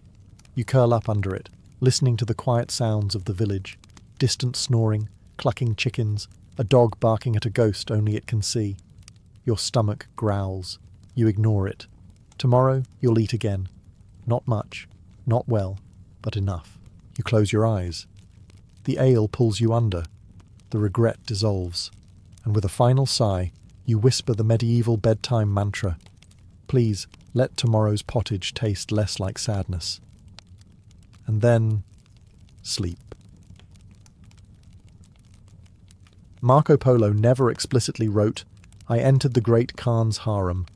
You curl up under it, listening to the quiet sounds of the village, distant snoring, clucking chickens, a dog barking at a ghost only it can see. Your stomach growls. You ignore it. Tomorrow, you'll eat again. Not much, not well, but enough. You close your eyes. The ale pulls you under. The regret dissolves. And with a final sigh, you whisper the medieval bedtime mantra. Please, let tomorrow's pottage taste less like sadness. And then, sleep. Marco Polo never explicitly wrote, "I entered the great Khan's harem,"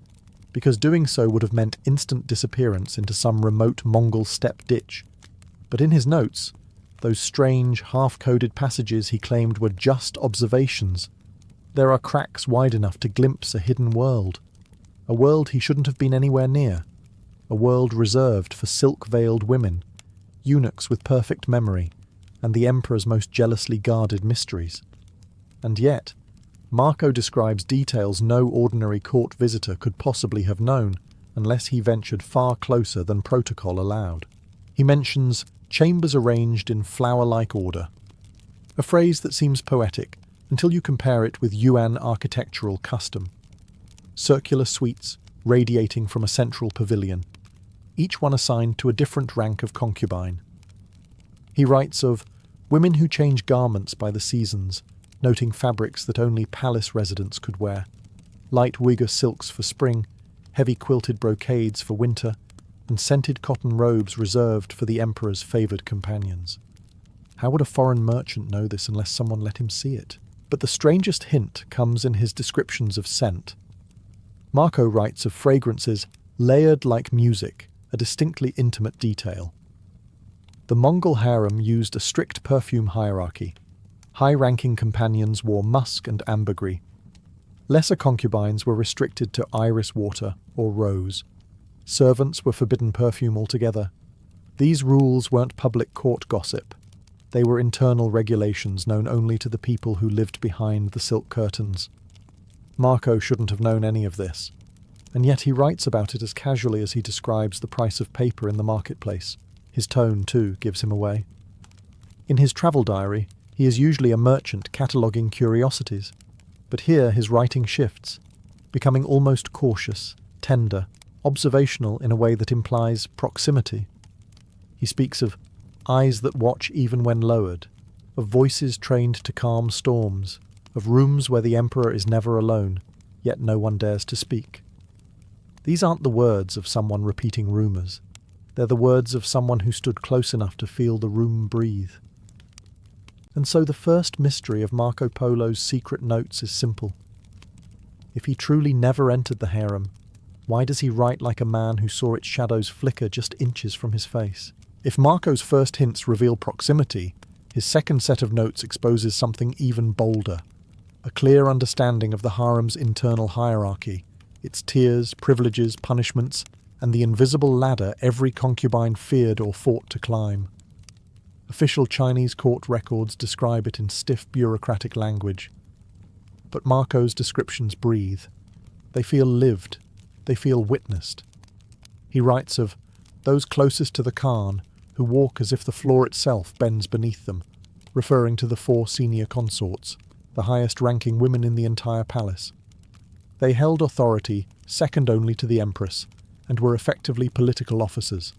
because doing so would have meant instant disappearance into some remote Mongol steppe ditch. But in his notes, those strange, half-coded passages he claimed were just observations. There are cracks wide enough to glimpse a hidden world. A world he shouldn't have been anywhere near. A world reserved for silk-veiled women, eunuchs with perfect memory, and the emperor's most jealously guarded mysteries. And yet, Marco describes details no ordinary court visitor could possibly have known unless he ventured far closer than protocol allowed. He mentions chambers arranged in flower-like order, a phrase that seems poetic until you compare it with Yuan architectural custom. Circular suites radiating from a central pavilion, each one assigned to a different rank of concubine. He writes of women who change garments by the seasons, noting fabrics that only palace residents could wear, light Uyghur silks for spring, heavy quilted brocades for winter, and scented cotton robes reserved for the emperor's favoured companions. How would a foreign merchant know this unless someone let him see it? But the strangest hint comes in his descriptions of scent. Marco writes of fragrances layered like music, a distinctly intimate detail. The Mongol harem used a strict perfume hierarchy. High-ranking companions wore musk and ambergris. Lesser concubines were restricted to iris water or rose. Servants were forbidden perfume altogether. These rules weren't public court gossip. They were internal regulations known only to the people who lived behind the silk curtains. Marco shouldn't have known any of this, and yet he writes about it as casually as he describes the price of paper in the marketplace. His tone, too, gives him away. In his travel diary, he is usually a merchant cataloguing curiosities, but here his writing shifts, becoming almost cautious, tender, observational in a way that implies proximity. He speaks of eyes that watch even when lowered, of voices trained to calm storms, of rooms where the emperor is never alone, yet no one dares to speak. These aren't the words of someone repeating rumours. They're the words of someone who stood close enough to feel the room breathe. And so the first mystery of Marco Polo's secret notes is simple. If he truly never entered the harem, why does he write like a man who saw its shadows flicker just inches from his face? If Marco's first hints reveal proximity, his second set of notes exposes something even bolder. A clear understanding of the harem's internal hierarchy, its tiers, privileges, punishments, and the invisible ladder every concubine feared or fought to climb. Official Chinese court records describe it in stiff bureaucratic language. But Marco's descriptions breathe. They feel lived. They feel witnessed. He writes of those closest to the Khan who walk as if the floor itself bends beneath them, referring to the 4 senior consorts, the highest-ranking women in the entire palace. They held authority second only to the empress, and were effectively political officers.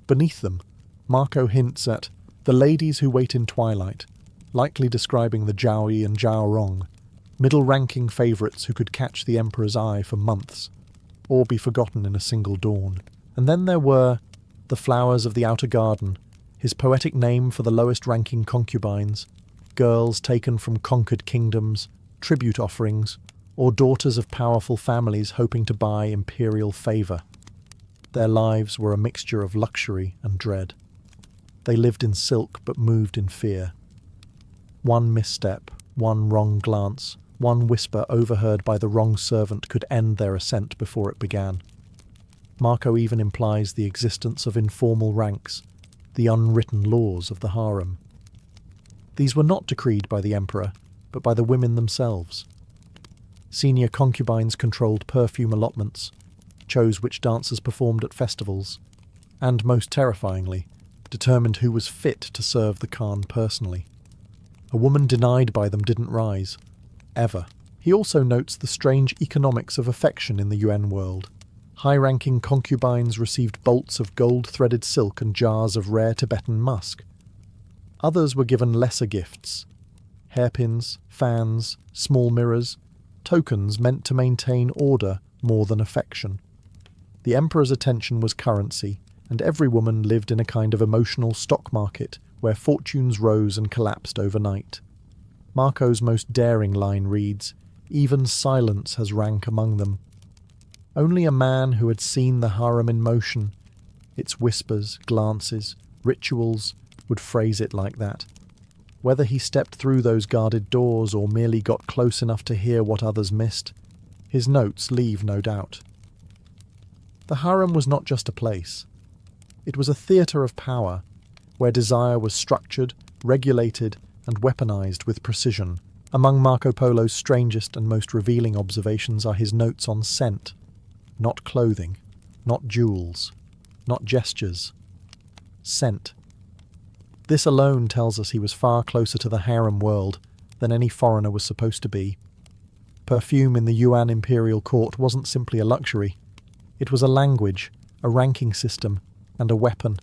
Beneath them, Marco hints at the ladies who wait in twilight, likely describing the Zhao and Zhao Rong, middle-ranking favourites who could catch the emperor's eye for months, or be forgotten in a single dawn. And then there were the flowers of the outer garden, his poetic name for the lowest-ranking concubines, girls taken from conquered kingdoms, tribute offerings, or daughters of powerful families hoping to buy imperial favour. Their lives were a mixture of luxury and dread. They lived in silk but moved in fear. One misstep, one wrong glance, one whisper overheard by the wrong servant could end their ascent before it began. Marco even implies the existence of informal ranks, the unwritten laws of the harem. These were not decreed by the emperor, but by the women themselves. Senior concubines controlled perfume allotments, chose which dancers performed at festivals, and, most terrifyingly, determined who was fit to serve the Khan personally. A woman denied by them didn't rise, ever. He also notes the strange economics of affection in the UN world. High-ranking concubines received bolts of gold-threaded silk and jars of rare Tibetan musk. Others were given lesser gifts: hairpins, fans, small mirrors, tokens meant to maintain order more than affection. The emperor's attention was currency, and every woman lived in a kind of emotional stock market where fortunes rose and collapsed overnight. Marco's most daring line reads, "Even silence has rank among them." Only a man who had seen the harem in motion, its whispers, glances, rituals, would phrase it like that. Whether he stepped through those guarded doors or merely got close enough to hear what others missed, his notes leave no doubt. The harem was not just a place. It was a theatre of power, where desire was structured, regulated, and weaponized with precision. Among Marco Polo's strangest and most revealing observations are his notes on scent. Not clothing, not jewels, not gestures. Scent. This alone tells us he was far closer to the harem world than any foreigner was supposed to be. Perfume in the Yuan imperial court wasn't simply a luxury. It was a language, a ranking system, and a weapon.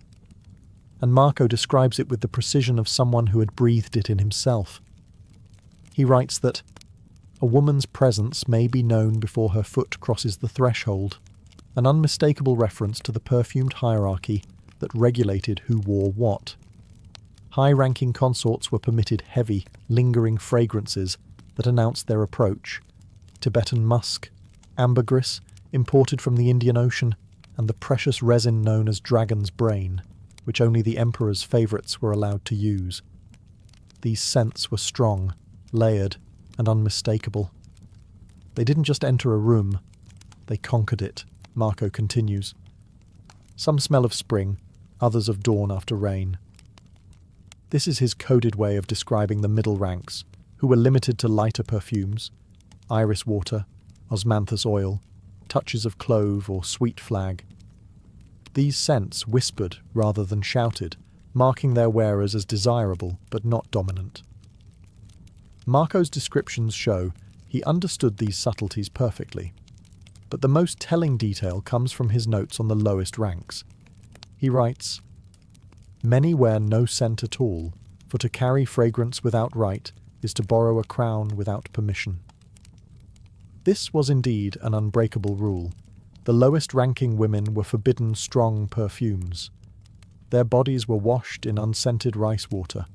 And Marco describes it with the precision of someone who had breathed it in himself. He writes that a woman's presence may be known before her foot crosses the threshold, an unmistakable reference to the perfumed hierarchy that regulated who wore what. High-ranking consorts were permitted heavy, lingering fragrances that announced their approach: Tibetan musk, ambergris, imported from the Indian Ocean, and the precious resin known as dragon's brain, which only the emperor's favourites were allowed to use. These scents were strong, layered, and unmistakable. They didn't just enter a room, they conquered it, Marco continues. Some smell of spring, others of dawn after rain. This is his coded way of describing the middle ranks, who were limited to lighter perfumes: iris water, osmanthus oil, touches of clove or sweet flag. These scents whispered rather than shouted, marking their wearers as desirable but not dominant. Marco's descriptions show he understood these subtleties perfectly, but the most telling detail comes from his notes on the lowest ranks. He writes, "Many wear no scent at all, for to carry fragrance without right is to borrow a crown without permission." This was indeed an unbreakable rule. The lowest-ranking women were forbidden strong perfumes. Their bodies were washed in unscented rice water.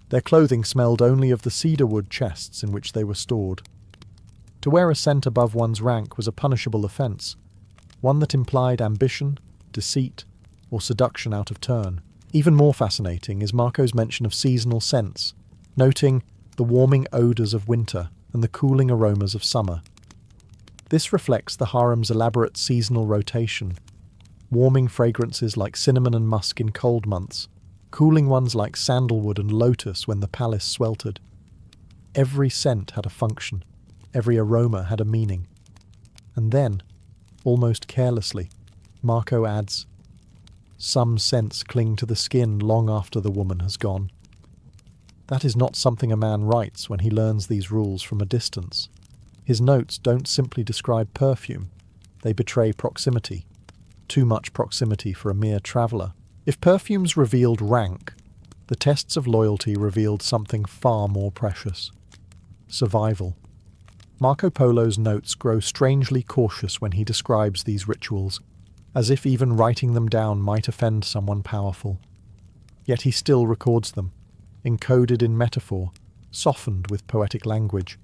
Their clothing smelled only of the cedarwood chests in which they were stored. To wear a scent above one's rank was a punishable offence, one that implied ambition, deceit, or seduction out of turn. Even more fascinating is Marco's mention of seasonal scents, noting the warming odours of winter and the cooling aromas of summer. This reflects the harem's elaborate seasonal rotation: warming fragrances like cinnamon and musk in cold months, cooling ones like sandalwood and lotus when the palace sweltered. Every scent had a function, every aroma had a meaning. And then, almost carelessly, Marco adds, "Some scents cling to the skin long after the woman has gone." That is not something a man writes when he learns these rules from a distance. His notes don't simply describe perfume, they betray proximity. Too much proximity for a mere traveller. If perfumes revealed rank, the tests of loyalty revealed something far more precious: survival. Marco Polo's notes grow strangely cautious when he describes these rituals, as if even writing them down might offend someone powerful. Yet he still records them, encoded in metaphor, softened with poetic language,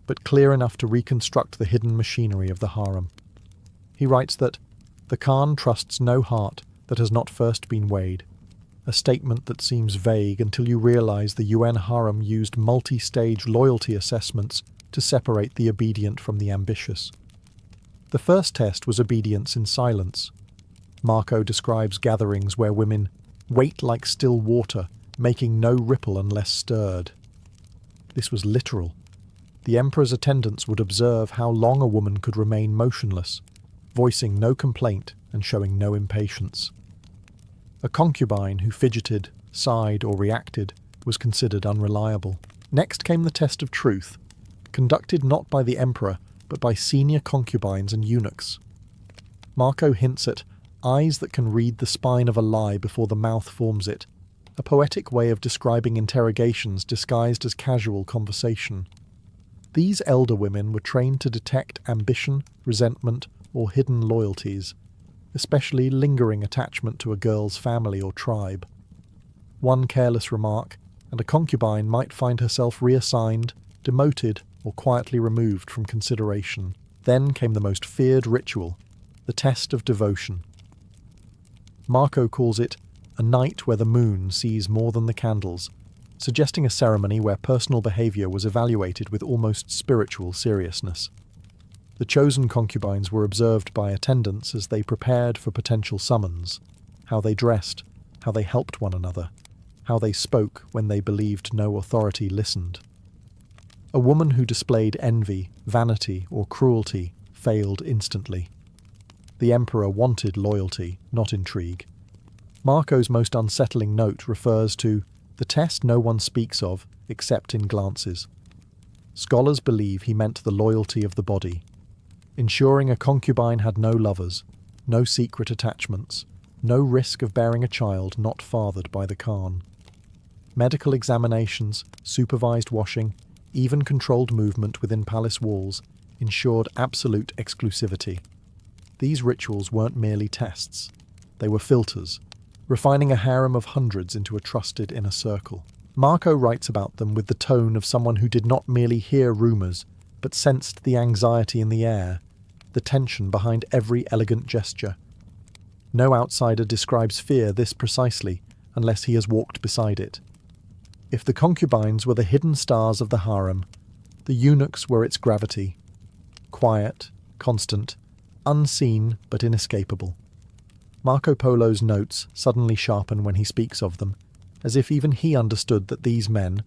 but clear enough to reconstruct the hidden machinery of the harem. He writes that the Khan trusts no heart that has not first been weighed, a statement that seems vague until you realize the UN harem used multi-stage loyalty assessments to separate the obedient from the ambitious. The first test was obedience in silence. Marco describes gatherings where women, weight like still water, making no ripple unless stirred. This was literal. The emperor's attendants would observe how long a woman could remain motionless, voicing no complaint and showing no impatience. A concubine who fidgeted, sighed, or reacted was considered unreliable. Next came the test of truth, conducted not by the emperor, but by senior concubines and eunuchs. Marco hints at eyes that can read the spine of a lie before the mouth forms it, a poetic way of describing interrogations disguised as casual conversation. These elder women were trained to detect ambition, resentment, or hidden loyalties, especially lingering attachment to a girl's family or tribe. One careless remark, and a concubine might find herself reassigned, demoted, or quietly removed from consideration. Then came the most feared ritual, the test of devotion. Marco calls it a night where the moon sees more than the candles, suggesting a ceremony where personal behavior was evaluated with almost spiritual seriousness. The chosen concubines were observed by attendants as they prepared for potential summons, how they dressed, how they helped one another, how they spoke when they believed no authority listened. A woman who displayed envy, vanity, or cruelty failed instantly. The emperor wanted loyalty, not intrigue. Marco's most unsettling note refers to the test no one speaks of except in glances. Scholars believe he meant the loyalty of the body, ensuring a concubine had no lovers, no secret attachments, no risk of bearing a child not fathered by the Khan. Medical examinations, supervised washing, even controlled movement within palace walls ensured absolute exclusivity. These rituals weren't merely tests, they were filters, refining a harem of hundreds into a trusted inner circle. Marco writes about them with the tone of someone who did not merely hear rumours, but sensed the anxiety in the air, the tension behind every elegant gesture. No outsider describes fear this precisely, unless he has walked beside it. If the concubines were the hidden stars of the harem, the eunuchs were its gravity. Quiet, constant, unseen but inescapable. Marco Polo's notes suddenly sharpen when he speaks of them, as if even he understood that these men,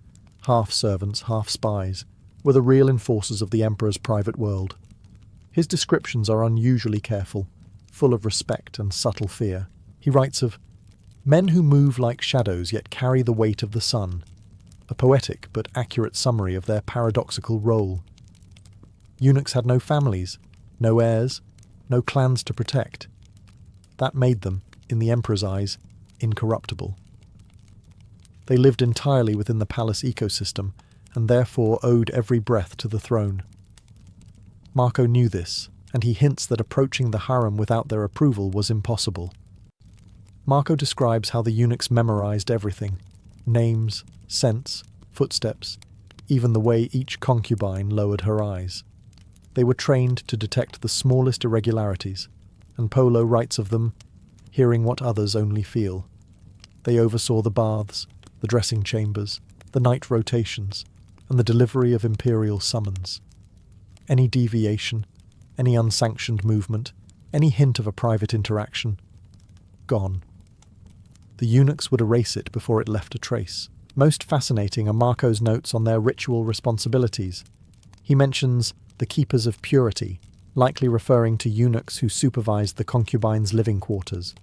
half servants, half spies, were the real enforcers of the emperor's private world. His descriptions are unusually careful, full of respect and subtle fear. He writes of men who move like shadows yet carry the weight of the sun, a poetic but accurate summary of their paradoxical role. Eunuchs had no families, no heirs, no clans to protect. That made them, in the emperor's eyes, incorruptible. They lived entirely within the palace ecosystem, and therefore owed every breath to the throne. Marco knew this, and he hints that approaching the harem without their approval was impossible. Marco describes how the eunuchs memorized everything: names, scents, footsteps, even the way each concubine lowered her eyes. They were trained to detect the smallest irregularities, and Polo writes of them, hearing what others only feel. They oversaw the baths, the dressing chambers, the night rotations, and the delivery of imperial summons. Any deviation, any unsanctioned movement, any hint of a private interaction, gone. The eunuchs would erase it before it left a trace. Most fascinating are Marco's notes on their ritual responsibilities. He mentions the keepers of purity, likely referring to eunuchs who supervised the concubines' living quarters.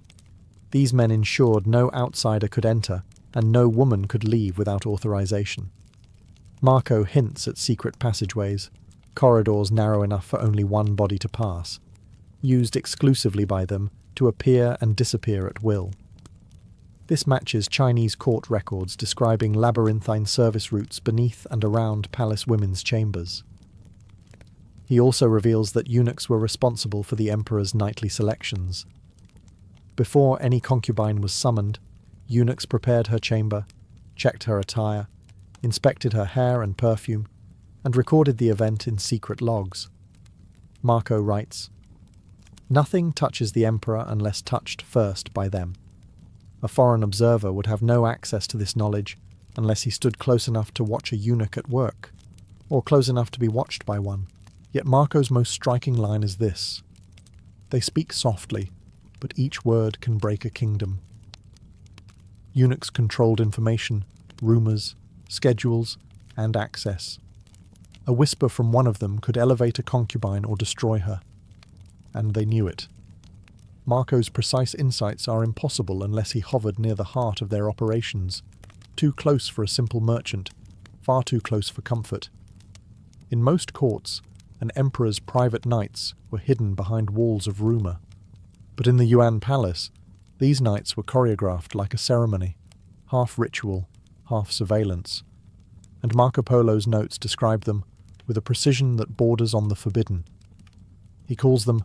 These men ensured no outsider could enter, and no woman could leave without authorization. Marco hints at secret passageways, corridors narrow enough for only one body to pass, used exclusively by them to appear and disappear at will. This matches Chinese court records describing labyrinthine service routes beneath and around palace women's chambers. He also reveals that eunuchs were responsible for the emperor's nightly selections. Before any concubine was summoned, eunuchs prepared her chamber, checked her attire, inspected her hair and perfume, and recorded the event in secret logs. Marco writes, "Nothing touches the emperor unless touched first by them. A foreign observer would have no access to this knowledge unless he stood close enough to watch a eunuch at work, or close enough to be watched by one." Yet Marco's most striking line is this: "They speak softly, but each word can break a kingdom." Eunuchs controlled information, rumors, schedules, and access. A whisper from one of them could elevate a concubine or destroy her. And they knew it. Marco's precise insights are impossible unless he hovered near the heart of their operations. Too close for a simple merchant, far too close for comfort. In most courts, an emperor's private knights were hidden behind walls of rumour. But in the Yuan palace, these nights were choreographed like a ceremony, half ritual, half surveillance, and Marco Polo's notes describe them with a precision that borders on the forbidden. He calls them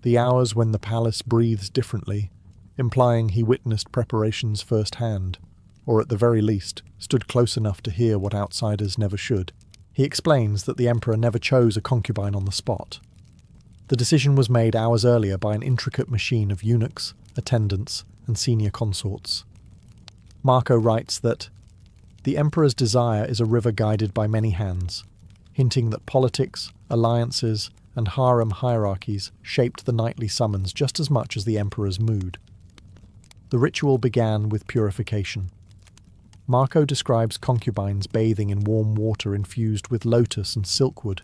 the hours when the palace breathes differently, implying he witnessed preparations firsthand, or at the very least, stood close enough to hear what outsiders never should. He explains that the emperor never chose a concubine on the spot. The decision was made hours earlier by an intricate machine of eunuchs, attendants, and senior consorts. Marco writes that the emperor's desire is a river guided by many hands, hinting that politics, alliances, and harem hierarchies shaped the nightly summons just as much as the emperor's mood. The ritual began with purification. Marco describes concubines bathing in warm water infused with lotus and silkwood,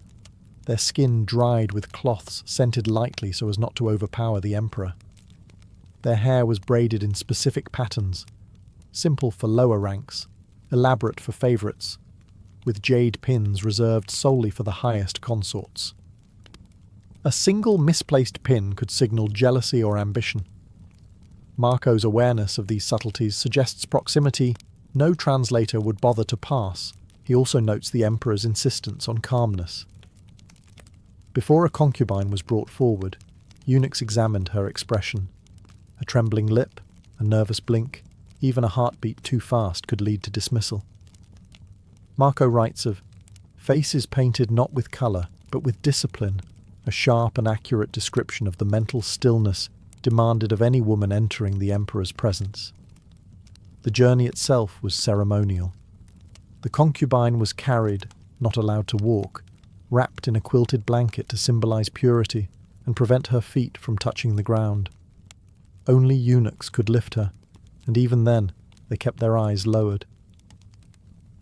their skin dried with cloths scented lightly so as not to overpower the emperor. Their hair was braided in specific patterns, simple for lower ranks, elaborate for favourites, with jade pins reserved solely for the highest consorts. A single misplaced pin could signal jealousy or ambition. Marco's awareness of these subtleties suggests proximity no translator would bother to pass. He also notes the emperor's insistence on calmness. Before a concubine was brought forward, eunuchs examined her expression. A trembling lip, a nervous blink, even a heartbeat too fast could lead to dismissal. Marco writes of faces painted not with colour, but with discipline, a sharp and accurate description of the mental stillness demanded of any woman entering the emperor's presence. The journey itself was ceremonial. The concubine was carried, not allowed to walk, wrapped in a quilted blanket to symbolize purity and prevent her feet from touching the ground. Only eunuchs could lift her, and even then they kept their eyes lowered.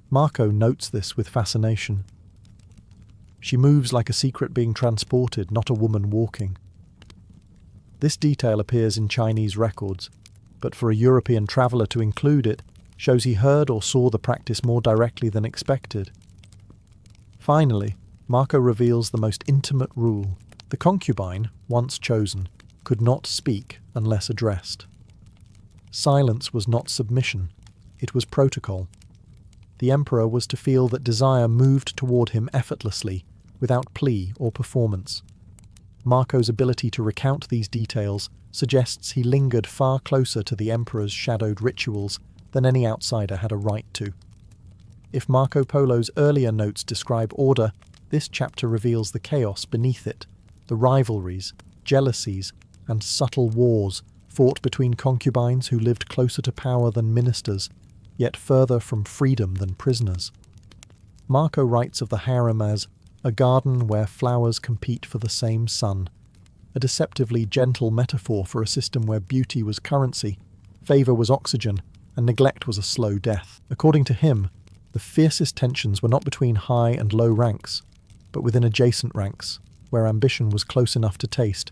Marco notes this with fascination. She moves like a secret being transported, not a woman walking. This detail appears in Chinese records, but for a European traveller to include it shows he heard or saw the practice more directly than expected. Finally, Marco reveals the most intimate rule. The concubine, once chosen, could not speak unless addressed. Silence was not submission, it was protocol. The emperor was to feel that desire moved toward him effortlessly, without plea or performance. Marco's ability to recount these details suggests he lingered far closer to the emperor's shadowed rituals than any outsider had a right to. If Marco Polo's earlier notes describe order, this chapter reveals the chaos beneath it, the rivalries, jealousies, and subtle wars fought between concubines who lived closer to power than ministers, yet further from freedom than prisoners. Marco writes of the harem as a garden where flowers compete for the same sun, a deceptively gentle metaphor for a system where beauty was currency, favour was oxygen, and neglect was a slow death. According to him, the fiercest tensions were not between high and low ranks, but within adjacent ranks, where ambition was close enough to taste.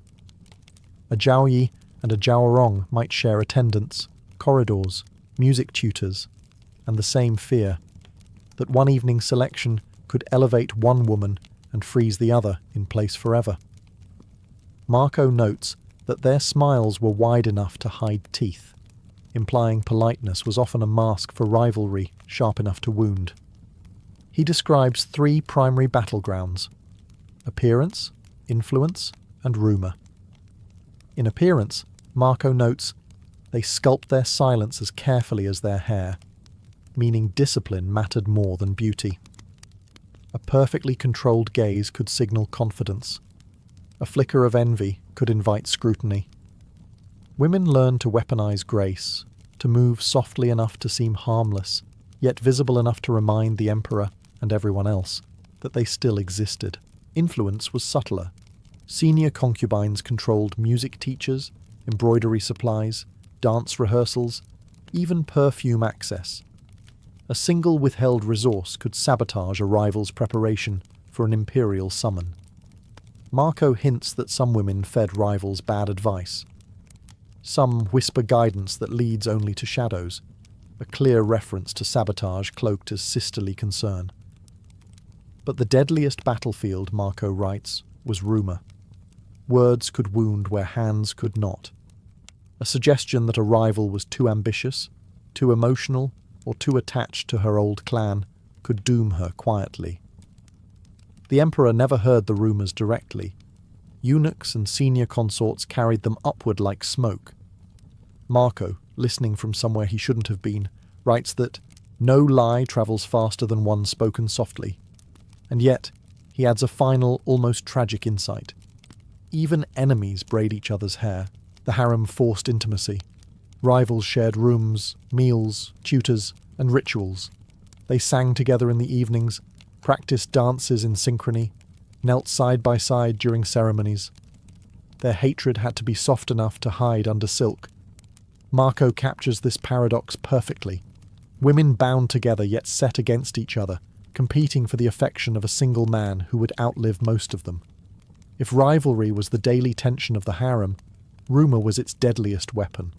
A Jiaoyi and a Jiaorong might share attendants, corridors, music tutors, and the same fear, that one evening selection could elevate one woman and freeze the other in place forever. Marco notes that their smiles were wide enough to hide teeth, implying politeness was often a mask for rivalry sharp enough to wound. He describes three primary battlegrounds: appearance, influence, and rumour. In appearance, Marco notes, they sculpt their silence as carefully as their hair, meaning discipline mattered more than beauty. A perfectly controlled gaze could signal confidence. A flicker of envy could invite scrutiny. Women learn to weaponize grace, to move softly enough to seem harmless, yet visible enough to remind the emperor and everyone else that they still existed. Influence was subtler. Senior concubines controlled music teachers, embroidery supplies, dance rehearsals, even perfume access. A single withheld resource could sabotage a rival's preparation for an imperial summon. Marco hints that some women fed rivals bad advice. Some whisper guidance that leads only to shadows, a clear reference to sabotage cloaked as sisterly concern. But the deadliest battlefield, Marco writes, was rumour. Words could wound where hands could not. A suggestion that a rival was too ambitious, too emotional, or too attached to her old clan could doom her quietly. The emperor never heard the rumours directly. Eunuchs and senior consorts carried them upward like smoke. Marco, listening from somewhere he shouldn't have been, writes that no lie travels faster than one spoken softly. And yet, he adds a final, almost tragic insight. Even enemies braid each other's hair. The harem forced intimacy. Rivals shared rooms, meals, tutors, and rituals. They sang together in the evenings, practiced dances in synchrony, knelt side by side during ceremonies. Their hatred had to be soft enough to hide under silk. Marco captures this paradox perfectly. Women bound together yet set against each other, competing for the affection of a single man who would outlive most of them. If rivalry was the daily tension of the harem, rumour was its deadliest weapon.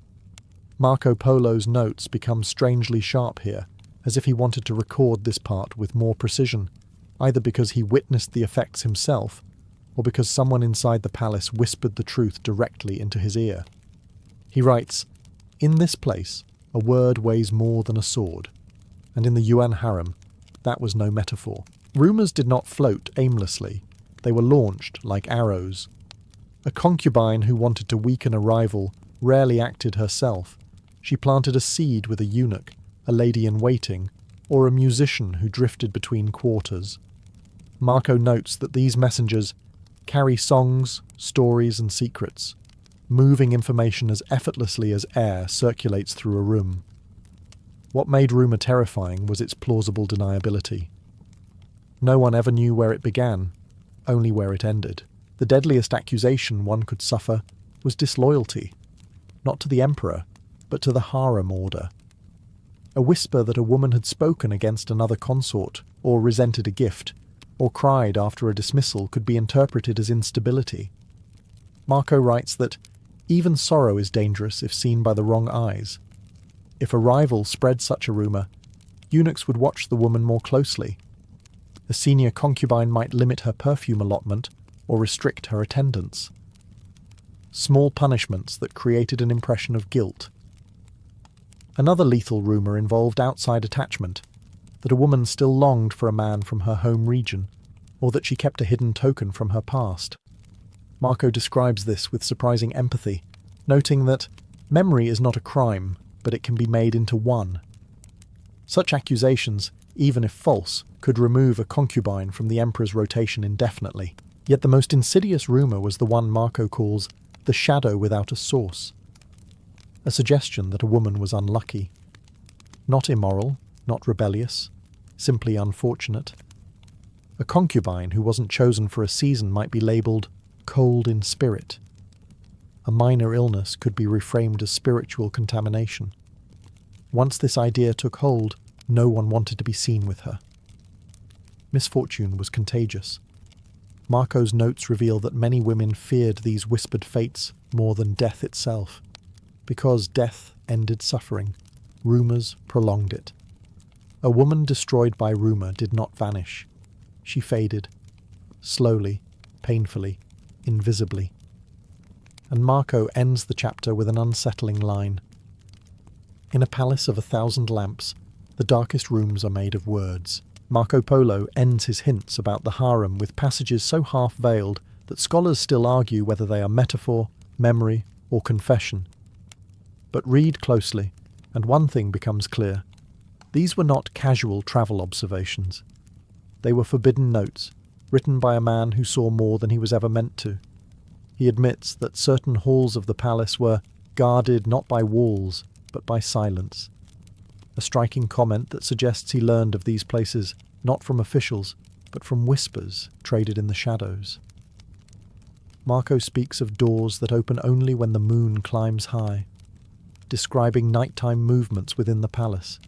Marco Polo's notes become strangely sharp here, as if he wanted to record this part with more precision, either because he witnessed the effects himself, or because someone inside the palace whispered the truth directly into his ear. He writes, "In this place, a word weighs more than a sword, and in the Yuan harem, that was no metaphor. Rumours did not float aimlessly, they were launched like arrows. A concubine who wanted to weaken a rival rarely acted herself. She planted a seed with a eunuch, a lady-in-waiting, or a musician who drifted between quarters." Marco notes that these messengers carry songs, stories, and secrets, moving information as effortlessly as air circulates through a room. What made rumour terrifying was its plausible deniability. No one ever knew where it began, only where it ended. The deadliest accusation one could suffer was disloyalty, not to the emperor, but to the harem order. A whisper that a woman had spoken against another consort, or resented a gift, or cried after a dismissal could be interpreted as instability. Marco writes that even sorrow is dangerous if seen by the wrong eyes. If a rival spread such a rumour, eunuchs would watch the woman more closely. A senior concubine might limit her perfume allotment or restrict her attendance. Small punishments that created an impression of guilt. Another lethal rumour involved outside attachment, that a woman still longed for a man from her home region, or that she kept a hidden token from her past. Marco describes this with surprising empathy, noting that memory is not a crime, but it can be made into one. Such accusations, even if false, could remove a concubine from the emperor's rotation indefinitely. Yet the most insidious rumour was the one Marco calls the shadow without a source. A suggestion that a woman was unlucky. Not immoral, not rebellious, simply unfortunate. A concubine who wasn't chosen for a season might be labelled cold in spirit. A minor illness could be reframed as spiritual contamination. Once this idea took hold, no one wanted to be seen with her. Misfortune was contagious. Marco's notes reveal that many women feared these whispered fates more than death itself. Because death ended suffering, rumours prolonged it. A woman destroyed by rumour did not vanish. She faded, slowly, painfully, invisibly. And Marco ends the chapter with an unsettling line. In a palace of 1,000 lamps, the darkest rooms are made of words. Marco Polo ends his hints about the harem with passages so half-veiled that scholars still argue whether they are metaphor, memory, or confession. But read closely, and one thing becomes clear. These were not casual travel observations. They were forbidden notes, written by a man who saw more than he was ever meant to. He admits that certain halls of the palace were guarded not by walls, but by silence. A striking comment that suggests he learned of these places not from officials, but from whispers traded in the shadows. Marco speaks of doors that open only when the moon climbs high. describing nighttime movements within the palace,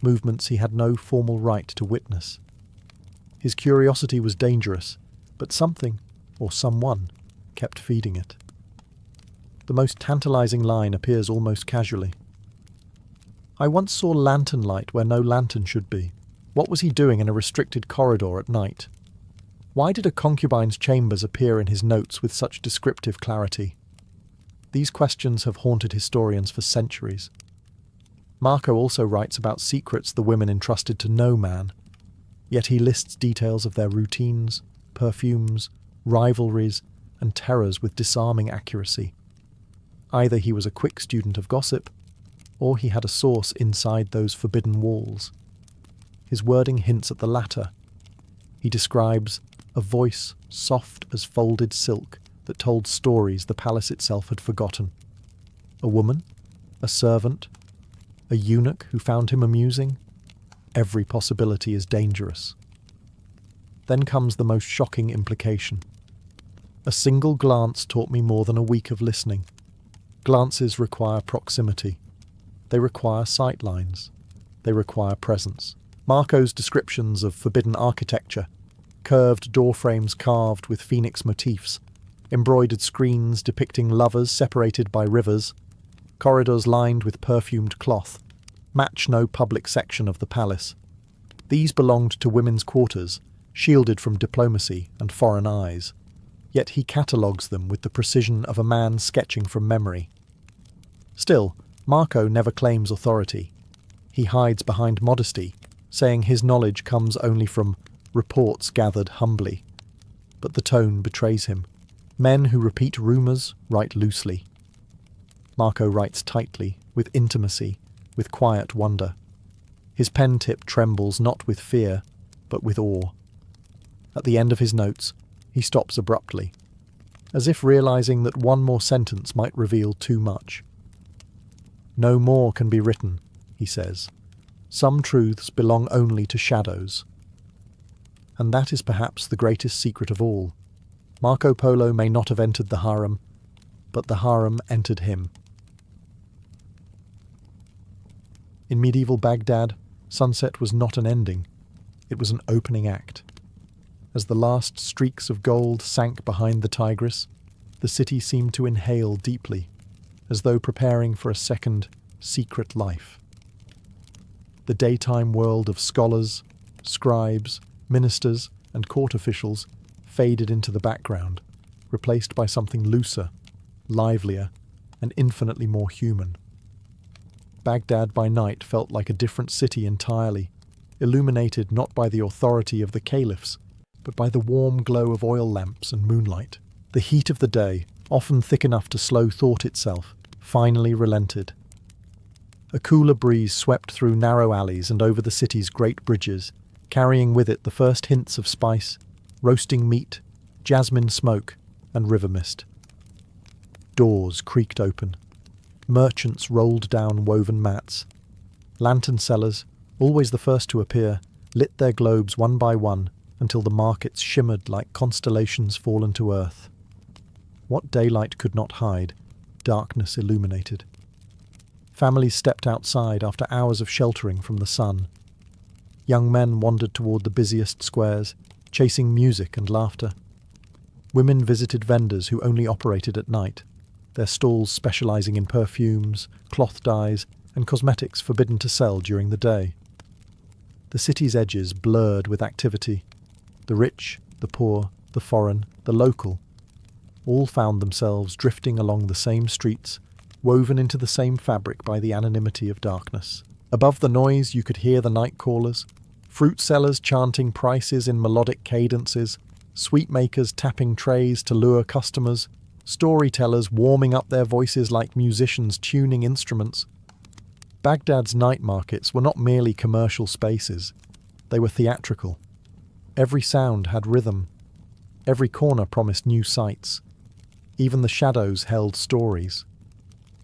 movements he had no formal right to witness. His curiosity was dangerous, but something, or someone, kept feeding it. The most tantalizing line appears almost casually. "I once saw lantern light where no lantern should be. What was he doing in a restricted corridor at night? Why did a concubine's chambers appear in his notes with such descriptive clarity?" These questions have haunted historians for centuries. Marco also writes about secrets the women entrusted to no man, yet he lists details of their routines, perfumes, rivalries, and terrors with disarming accuracy. Either he was a quick student of gossip, or he had a source inside those forbidden walls. His wording hints at the latter. He describes a voice soft as folded silk that told stories the palace itself had forgotten. A woman? A servant? A eunuch who found him amusing? Every possibility is dangerous. Then comes the most shocking implication. "A single glance taught me more than a week of listening." Glances require proximity. They require sight lines. They require presence. Marco's descriptions of forbidden architecture, curved door frames carved with phoenix motifs, embroidered screens depicting lovers separated by rivers, corridors lined with perfumed cloth, match no public section of the palace. These belonged to women's quarters, shielded from diplomacy and foreign eyes, yet he catalogues them with the precision of a man sketching from memory. Still, Marco never claims authority. He hides behind modesty, saying his knowledge comes only from reports gathered humbly. But the tone betrays him. Men who repeat rumours write loosely. Marco writes tightly, with intimacy, with quiet wonder. His pen tip trembles not with fear, but with awe. At the end of his notes, he stops abruptly, as if realising that one more sentence might reveal too much. "No more can be written," he says. "Some truths belong only to shadows." And that is perhaps the greatest secret of all. Marco Polo may not have entered the harem, but the harem entered him. In medieval Baghdad, sunset was not an ending, it was an opening act. As the last streaks of gold sank behind the Tigris, the city seemed to inhale deeply, as though preparing for a second, secret life. The daytime world of scholars, scribes, ministers, and court officials faded into the background, replaced by something looser, livelier, and infinitely more human. Baghdad by night felt like a different city entirely, illuminated not by the authority of the caliphs, but by the warm glow of oil lamps and moonlight. The heat of the day, often thick enough to slow thought itself, finally relented. A cooler breeze swept through narrow alleys and over the city's great bridges, carrying with it the first hints of spice, roasting meat, jasmine smoke, and river mist. Doors creaked open. Merchants rolled down woven mats. Lantern sellers, always the first to appear, lit their globes one by one until the markets shimmered like constellations fallen to earth. What daylight could not hide, darkness illuminated. Families stepped outside after hours of sheltering from the sun. Young men wandered toward the busiest squares, chasing music and laughter. Women visited vendors who only operated at night, their stalls specializing in perfumes, cloth dyes, and cosmetics forbidden to sell during the day. The city's edges blurred with activity. The rich, the poor, the foreign, the local, all found themselves drifting along the same streets, woven into the same fabric by the anonymity of darkness. Above the noise you could hear the night callers, fruit sellers chanting prices in melodic cadences, sweet makers tapping trays to lure customers, storytellers warming up their voices like musicians tuning instruments. Baghdad's night markets were not merely commercial spaces, they were theatrical. Every sound had rhythm. Every corner promised new sights. Even the shadows held stories.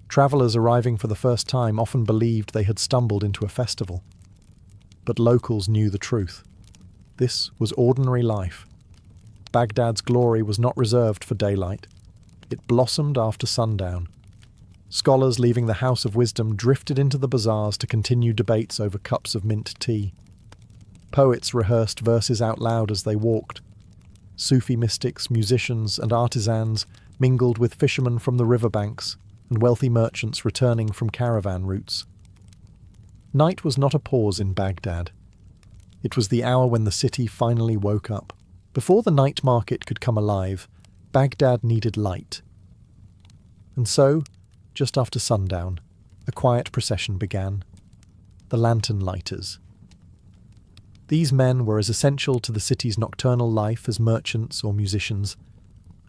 Travellers arriving for the first time often believed they had stumbled into a festival. But locals knew the truth. This was ordinary life. Baghdad's glory was not reserved for daylight. It blossomed after sundown. Scholars leaving the House of Wisdom drifted into the bazaars to continue debates over cups of mint tea. Poets rehearsed verses out loud as they walked. Sufi mystics, musicians, and artisans mingled with fishermen from the riverbanks and wealthy merchants returning from caravan routes. Night was not a pause in Baghdad. It was the hour when the city finally woke up. Before the night market could come alive, Baghdad needed light. And so, just after sundown, a quiet procession began. The lantern lighters. These men were as essential to the city's nocturnal life as merchants or musicians,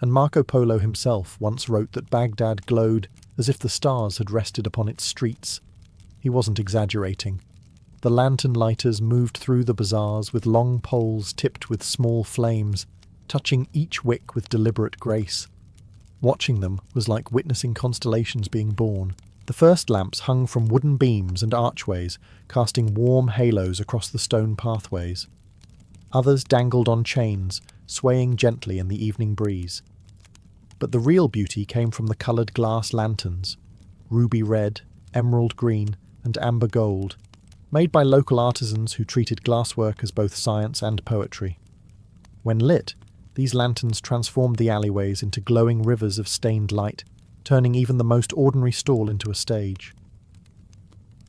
and Marco Polo himself once wrote that Baghdad glowed as if the stars had rested upon its streets. He wasn't exaggerating. The lantern lighters moved through the bazaars with long poles tipped with small flames, touching each wick with deliberate grace. Watching them was like witnessing constellations being born. The first lamps hung from wooden beams and archways, casting warm halos across the stone pathways. Others dangled on chains, swaying gently in the evening breeze. But the real beauty came from the coloured glass lanterns, ruby red, emerald green, and amber gold, made by local artisans who treated glasswork as both science and poetry. When lit, these lanterns transformed the alleyways into glowing rivers of stained light, turning even the most ordinary stall into a stage.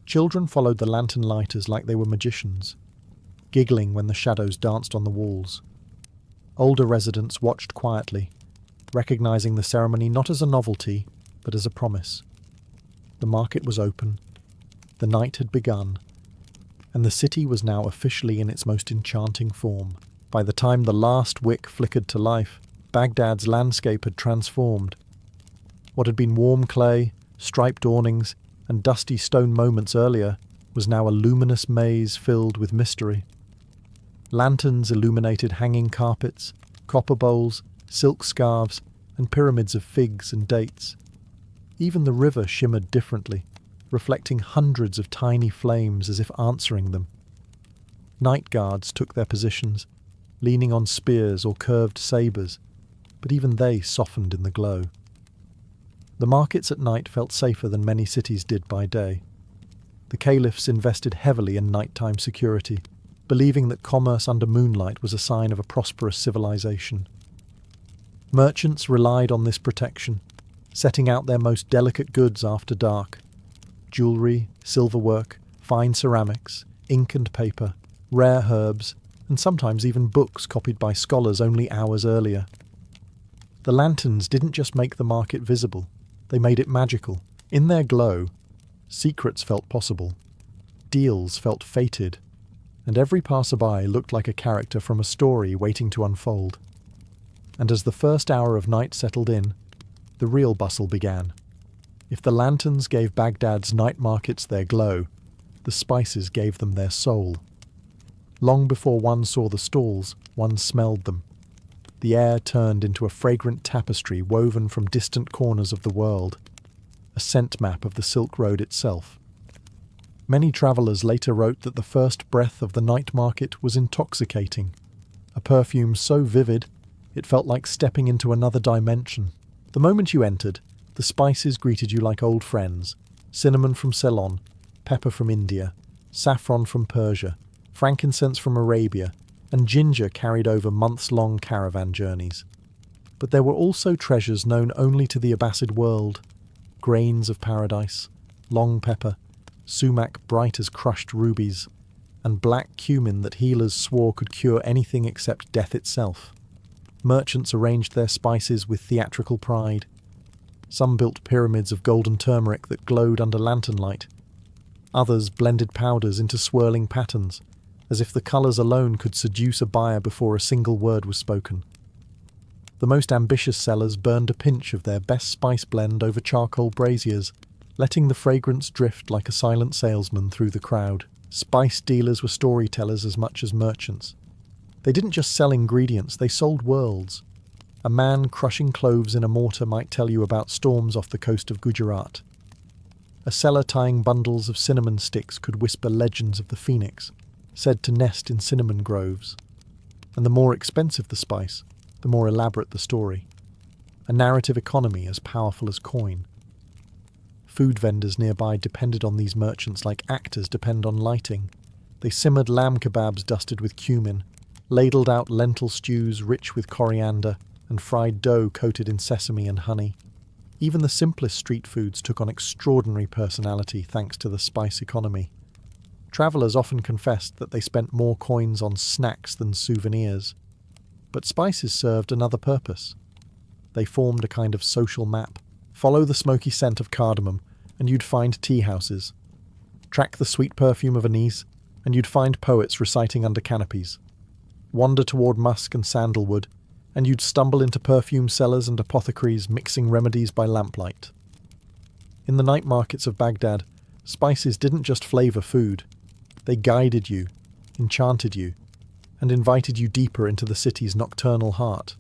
Children followed the lantern lighters like they were magicians, giggling when the shadows danced on the walls. Older residents watched quietly, recognizing the ceremony not as a novelty, but as a promise. The market was open, the night had begun, and the city was now officially in its most enchanting form. By the time the last wick flickered to life, Baghdad's landscape had transformed. What had been warm clay, striped awnings, and dusty stone moments earlier was now a luminous maze filled with mystery. Lanterns illuminated hanging carpets, copper bowls, silk scarves, and pyramids of figs and dates. Even the river shimmered differently, reflecting hundreds of tiny flames as if answering them. Night guards took their positions, leaning on spears or curved sabres, but even they softened in the glow. The markets at night felt safer than many cities did by day. The caliphs invested heavily in nighttime security, believing that commerce under moonlight was a sign of a prosperous civilization. Merchants relied on this protection, setting out their most delicate goods after dark: jewellery, silverwork, fine ceramics, ink and paper, rare herbs, and sometimes even books copied by scholars only hours earlier. The lanterns didn't just make the market visible, they made it magical. In their glow, secrets felt possible, deals felt fated, and every passerby looked like a character from a story waiting to unfold. And as the first hour of night settled in, the real bustle began. If the lanterns gave Baghdad's night markets their glow, the spices gave them their soul. Long before one saw the stalls, one smelled them. The air turned into a fragrant tapestry woven from distant corners of the world, a scent map of the Silk Road itself. Many travellers later wrote that the first breath of the night market was intoxicating, a perfume so vivid it felt like stepping into another dimension. The moment you entered, the spices greeted you like old friends: cinnamon from Ceylon, pepper from India, saffron from Persia, frankincense from Arabia, and ginger carried over months-long caravan journeys. But there were also treasures known only to the Abbasid world: grains of paradise, long pepper, sumac bright as crushed rubies, and black cumin that healers swore could cure anything except death itself. Merchants arranged their spices with theatrical pride. Some built pyramids of golden turmeric that glowed under lantern light. Others blended powders into swirling patterns, as if the colours alone could seduce a buyer before a single word was spoken. The most ambitious sellers burned a pinch of their best spice blend over charcoal braziers, letting the fragrance drift like a silent salesman through the crowd. Spice dealers were storytellers as much as merchants. They didn't just sell ingredients, they sold worlds. A man crushing cloves in a mortar might tell you about storms off the coast of Gujarat. A seller tying bundles of cinnamon sticks could whisper legends of the phoenix, said to nest in cinnamon groves. And the more expensive the spice, the more elaborate the story. A narrative economy as powerful as coin. food vendors nearby depended on these merchants like actors depend on lighting. They simmered lamb kebabs dusted with cumin, ladled out lentil stews rich with coriander, and fried dough coated in sesame and honey. Even the simplest street foods took on extraordinary personality thanks to the spice economy. Travellers often confessed that they spent more coins on snacks than souvenirs. But spices served another purpose. They formed a kind of social map. Follow the smoky scent of cardamom, and you'd find tea houses. Track the sweet perfume of anise, and you'd find poets reciting under canopies. Wander toward musk and sandalwood, and you'd stumble into perfume sellers and apothecaries mixing remedies by lamplight. In the night markets of Baghdad, spices didn't just flavour food. They guided you, enchanted you, and invited you deeper into the city's nocturnal heart.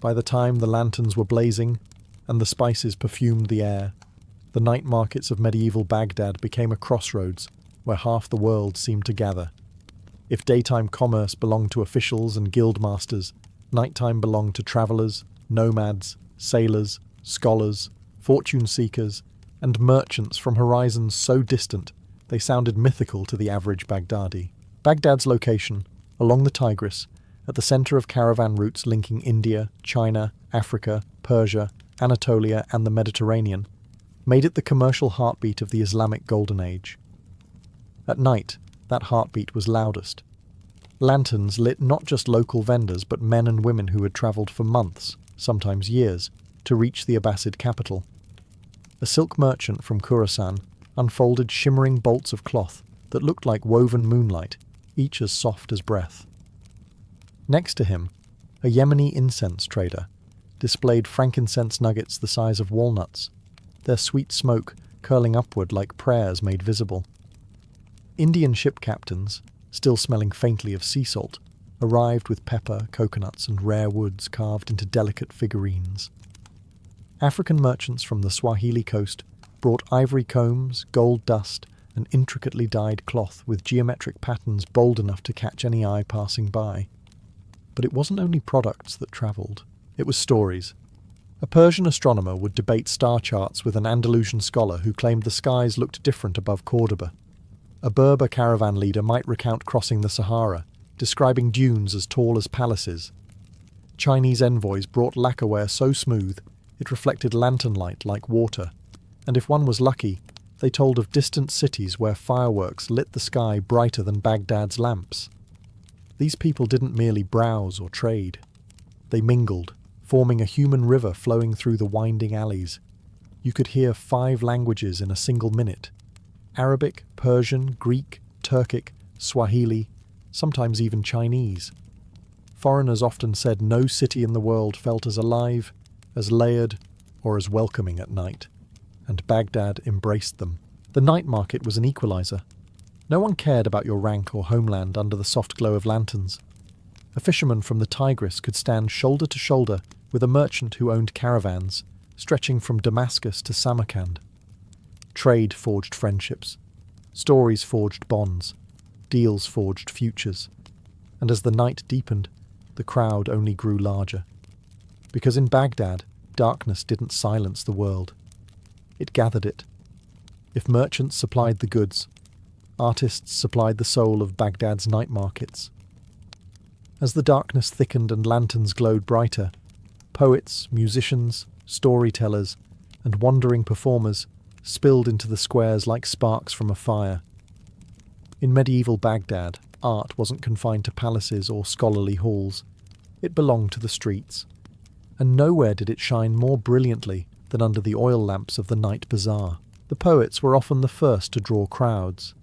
By the time the lanterns were blazing and the spices perfumed the air, the night markets of medieval Baghdad became a crossroads where half the world seemed to gather. If daytime commerce belonged to officials and guildmasters, nighttime belonged to travellers, nomads, sailors, scholars, fortune seekers, and merchants from horizons so distant they sounded mythical to the average Baghdadi. Baghdad's location, along the Tigris, at the centre of caravan routes linking India, China, Africa, Persia, Anatolia, and the Mediterranean, made it the commercial heartbeat of the Islamic Golden Age. At night, that heartbeat was loudest. Lanterns lit not just local vendors but men and women who had travelled for months, sometimes years, to reach the Abbasid capital. A silk merchant from Khorasan unfolded shimmering bolts of cloth that looked like woven moonlight, each as soft as breath. Next to him, a Yemeni incense trader displayed frankincense nuggets the size of walnuts, their sweet smoke curling upward like prayers made visible. Indian ship captains, still smelling faintly of sea salt, arrived with pepper, coconuts, and rare woods carved into delicate figurines. African merchants from the Swahili coast brought ivory combs, gold dust, and intricately dyed cloth with geometric patterns bold enough to catch any eye passing by. But it wasn't only products that travelled, it was stories. A Persian astronomer would debate star charts with an Andalusian scholar who claimed the skies looked different above Cordoba. A Berber caravan leader might recount crossing the Sahara, describing dunes as tall as palaces. Chinese envoys brought lacquerware so smooth it reflected lantern light like water, and if one was lucky, they told of distant cities where fireworks lit the sky brighter than Baghdad's lamps. These people didn't merely browse or trade. They mingled, forming a human river flowing through the winding alleys. You could hear 5 languages in a single minute: Arabic, Persian, Greek, Turkic, Swahili, sometimes even Chinese. Foreigners often said no city in the world felt as alive, as layered, or as welcoming at night, and Baghdad embraced them. The night market was an equalizer. No one cared about your rank or homeland under the soft glow of lanterns. A fisherman from the Tigris could stand shoulder to shoulder with a merchant who owned caravans, stretching from Damascus to Samarkand. Trade forged friendships. Stories forged bonds. Deals forged futures. And as the night deepened, the crowd only grew larger. Because in Baghdad, darkness didn't silence the world. It gathered it. If merchants supplied the goods, artists supplied the soul of Baghdad's night markets. As the darkness thickened and lanterns glowed brighter, poets, musicians, storytellers, and wandering performers spilled into the squares like sparks from a fire. In medieval Baghdad, art wasn't confined to palaces or scholarly halls. It belonged to the streets. And nowhere did it shine more brilliantly than under the oil lamps of the night bazaar. The poets were often the first to draw crowds.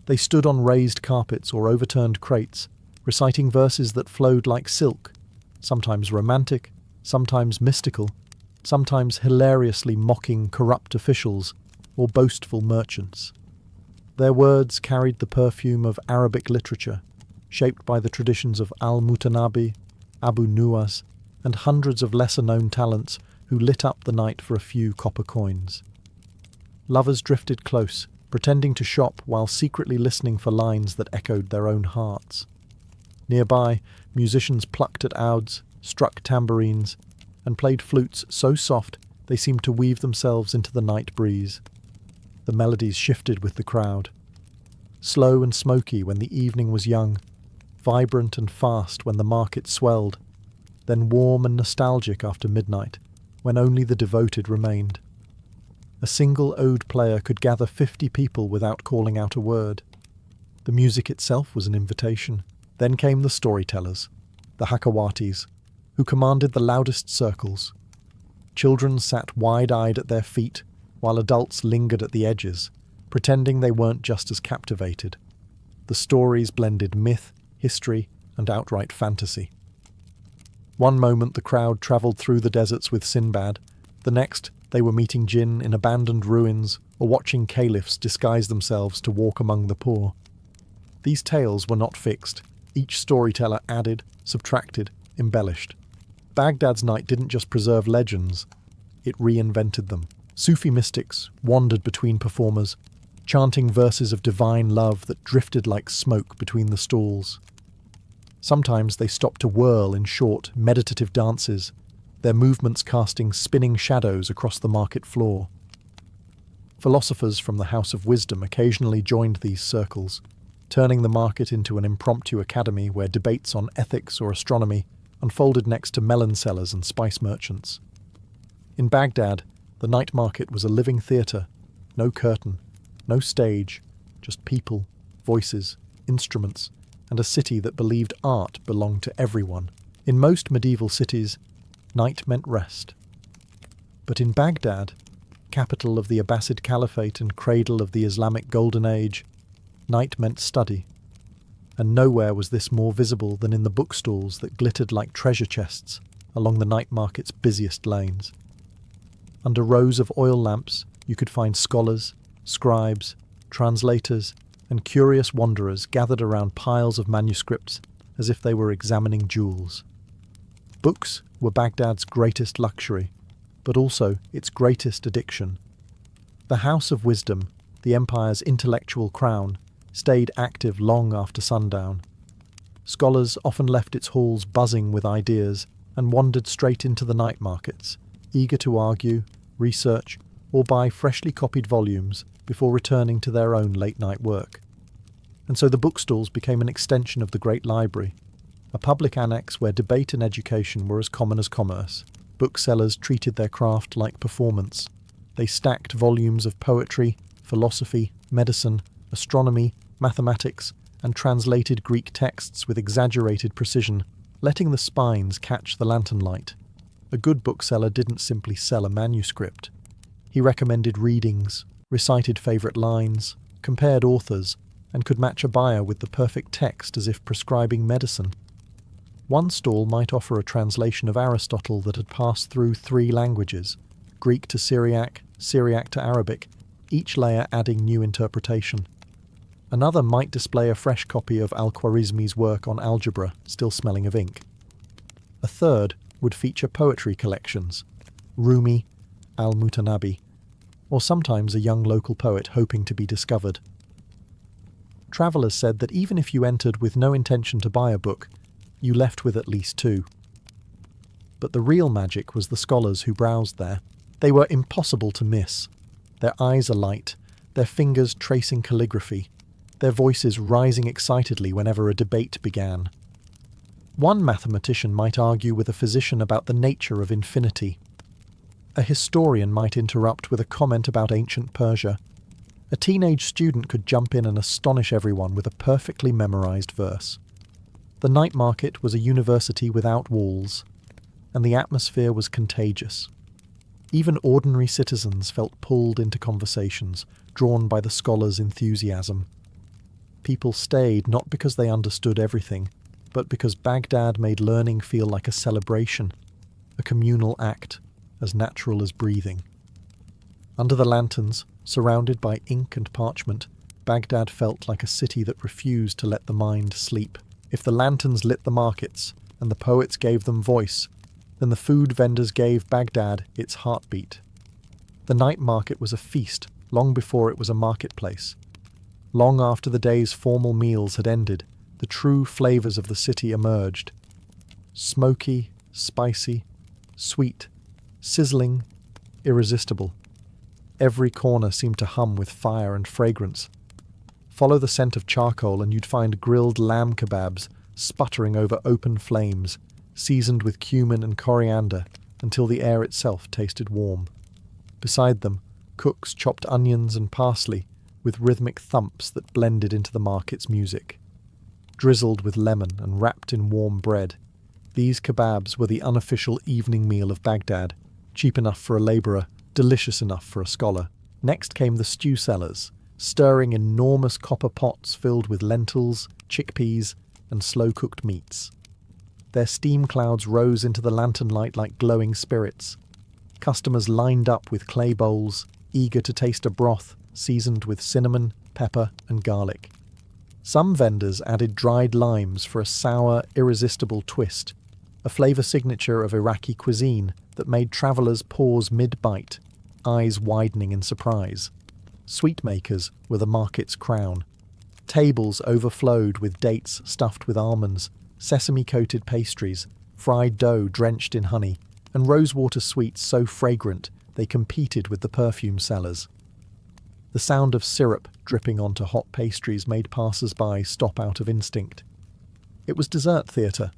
They stood on raised carpets or overturned crates, reciting verses that flowed like silk, sometimes romantic, sometimes mystical, sometimes hilariously mocking corrupt officials or boastful merchants. Their words carried the perfume of Arabic literature, shaped by the traditions of Al-Mutanabi, Abu Nuwas, and hundreds of lesser-known talents who lit up the night for a few copper coins. Lovers drifted close, pretending to shop while secretly listening for lines that echoed their own hearts. Nearby, musicians plucked at ouds, struck tambourines, and played flutes so soft They seemed to weave themselves into the night breeze. The melodies shifted with the crowd. Slow and smoky when the evening was young, vibrant and fast when the market swelled, then warm and nostalgic after midnight, when only the devoted remained. A single oud player could gather 50 people without calling out a word. The music itself was an invitation. Then came the storytellers, the Hakawatis, who commanded the loudest circles. Children sat wide-eyed at their feet, while adults lingered at the edges, pretending they weren't just as captivated. The stories blended myth, history, and outright fantasy. One moment the crowd travelled through the deserts with Sinbad, the next they were meeting jinn in abandoned ruins or watching caliphs disguise themselves to walk among the poor. These tales were not fixed. Each storyteller added, subtracted, embellished. Baghdad's night didn't just preserve legends, it reinvented them. Sufi mystics wandered between performers, chanting verses of divine love that drifted like smoke between the stalls. Sometimes they stopped to whirl in short, meditative dances, their movements casting spinning shadows across the market floor. Philosophers from the House of Wisdom occasionally joined these circles, turning the market into an impromptu academy where debates on ethics or astronomy unfolded next to melon sellers and spice merchants. In Baghdad, the night market was a living theatre, no curtain, no stage, just people, voices, instruments, and a city that believed art belonged to everyone. In most medieval cities, night meant rest. But in Baghdad, capital of the Abbasid Caliphate and cradle of the Islamic Golden Age, night meant study. And nowhere was this more visible than in the bookstalls that glittered like treasure chests along the night market's busiest lanes. Under rows of oil lamps, you could find scholars, scribes, translators, and curious wanderers gathered around piles of manuscripts as if they were examining jewels. Books were Baghdad's greatest luxury, but also its greatest addiction. The House of Wisdom, the empire's intellectual crown, stayed active long after sundown. Scholars often left its halls buzzing with ideas and wandered straight into the night markets, eager to argue, research, or buy freshly copied volumes before returning to their own late-night work. And so the bookstalls became an extension of the Great Library, a public annex where debate and education were as common as commerce. Booksellers treated their craft like performance. They stacked volumes of poetry, philosophy, medicine, astronomy, mathematics, and translated Greek texts with exaggerated precision, letting the spines catch the lantern light. A good bookseller didn't simply sell a manuscript. He recommended readings, recited favourite lines, compared authors, and could match a buyer with the perfect text as if prescribing medicine. One stall might offer a translation of Aristotle that had passed through 3 languages, Greek to Syriac, Syriac to Arabic, each layer adding new interpretation. Another might display a fresh copy of Al-Khwarizmi's work on algebra, still smelling of ink. A third would feature poetry collections, Rumi, Al-Mutanabi, or sometimes a young local poet hoping to be discovered. Travellers said that even if you entered with no intention to buy a book, you left with at least 2. But the real magic was the scholars who browsed there. They were impossible to miss. Their eyes alight, their fingers tracing calligraphy, their voices rising excitedly whenever a debate began. One mathematician might argue with a physician about the nature of infinity. A historian might interrupt with a comment about ancient Persia. A teenage student could jump in and astonish everyone with a perfectly memorized verse. The night market was a university without walls, and the atmosphere was contagious. Even ordinary citizens felt pulled into conversations, drawn by the scholars' enthusiasm. People stayed not because they understood everything, but because Baghdad made learning feel like a celebration, a communal act, as natural as breathing. Under the lanterns, surrounded by ink and parchment, Baghdad felt like a city that refused to let the mind sleep. If the lanterns lit the markets, and the poets gave them voice, then the food vendors gave Baghdad its heartbeat. The night market was a feast long before it was a marketplace. Long after the day's formal meals had ended, the true flavours of the city emerged. Smoky, spicy, sweet, sizzling, irresistible. Every corner seemed to hum with fire and fragrance. Follow the scent of charcoal and you'd find grilled lamb kebabs sputtering over open flames, seasoned with cumin and coriander until the air itself tasted warm. Beside them, cooks chopped onions and parsley with rhythmic thumps that blended into the market's music. Drizzled with lemon and wrapped in warm bread, these kebabs were the unofficial evening meal of Baghdad, cheap enough for a labourer, delicious enough for a scholar. Next came the stew sellers, stirring enormous copper pots filled with lentils, chickpeas, and slow-cooked meats. Their steam clouds rose into the lantern light like glowing spirits. Customers lined up with clay bowls, eager to taste a broth seasoned with cinnamon, pepper, and garlic. Some vendors added dried limes for a sour, irresistible twist, a flavour signature of Iraqi cuisine that made travellers pause mid-bite, eyes widening in surprise. Sweet makers were the market's crown. Tables overflowed with dates stuffed with almonds, sesame-coated pastries, fried dough drenched in honey, and rosewater sweets so fragrant they competed with the perfume sellers. The sound of syrup dripping onto hot pastries made passers-by stop out of instinct. It was dessert theatre.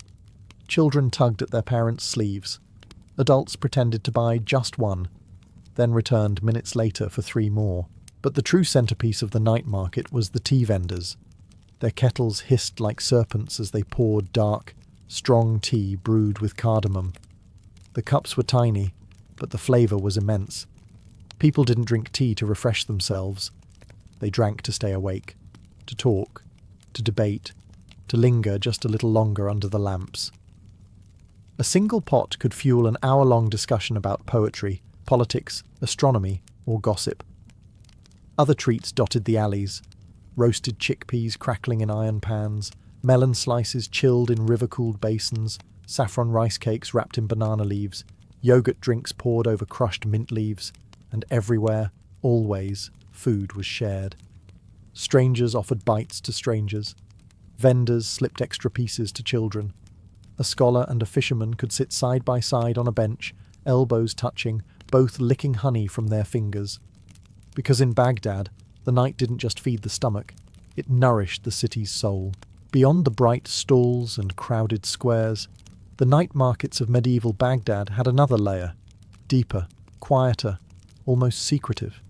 Children tugged at their parents' sleeves. Adults pretended to buy just one, then returned minutes later for 3 more. But the true centrepiece of the night market was the tea vendors. Their kettles hissed like serpents as they poured dark, strong tea brewed with cardamom. The cups were tiny, but the flavour was immense. People didn't drink tea to refresh themselves. They drank to stay awake, to talk, to debate, to linger just a little longer under the lamps. A single pot could fuel an hour-long discussion about poetry, politics, astronomy, or gossip. Other treats dotted the alleys: roasted chickpeas crackling in iron pans, melon slices chilled in river-cooled basins, saffron rice cakes wrapped in banana leaves, yogurt drinks poured over crushed mint leaves, and everywhere, always, food was shared. Strangers offered bites to strangers. Vendors slipped extra pieces to children. A scholar and a fisherman could sit side by side on a bench, elbows touching, both licking honey from their fingers. Because in Baghdad, the night didn't just feed the stomach, it nourished the city's soul. Beyond the bright stalls and crowded squares, the night markets of medieval Baghdad had another layer, deeper, quieter, almost secretive.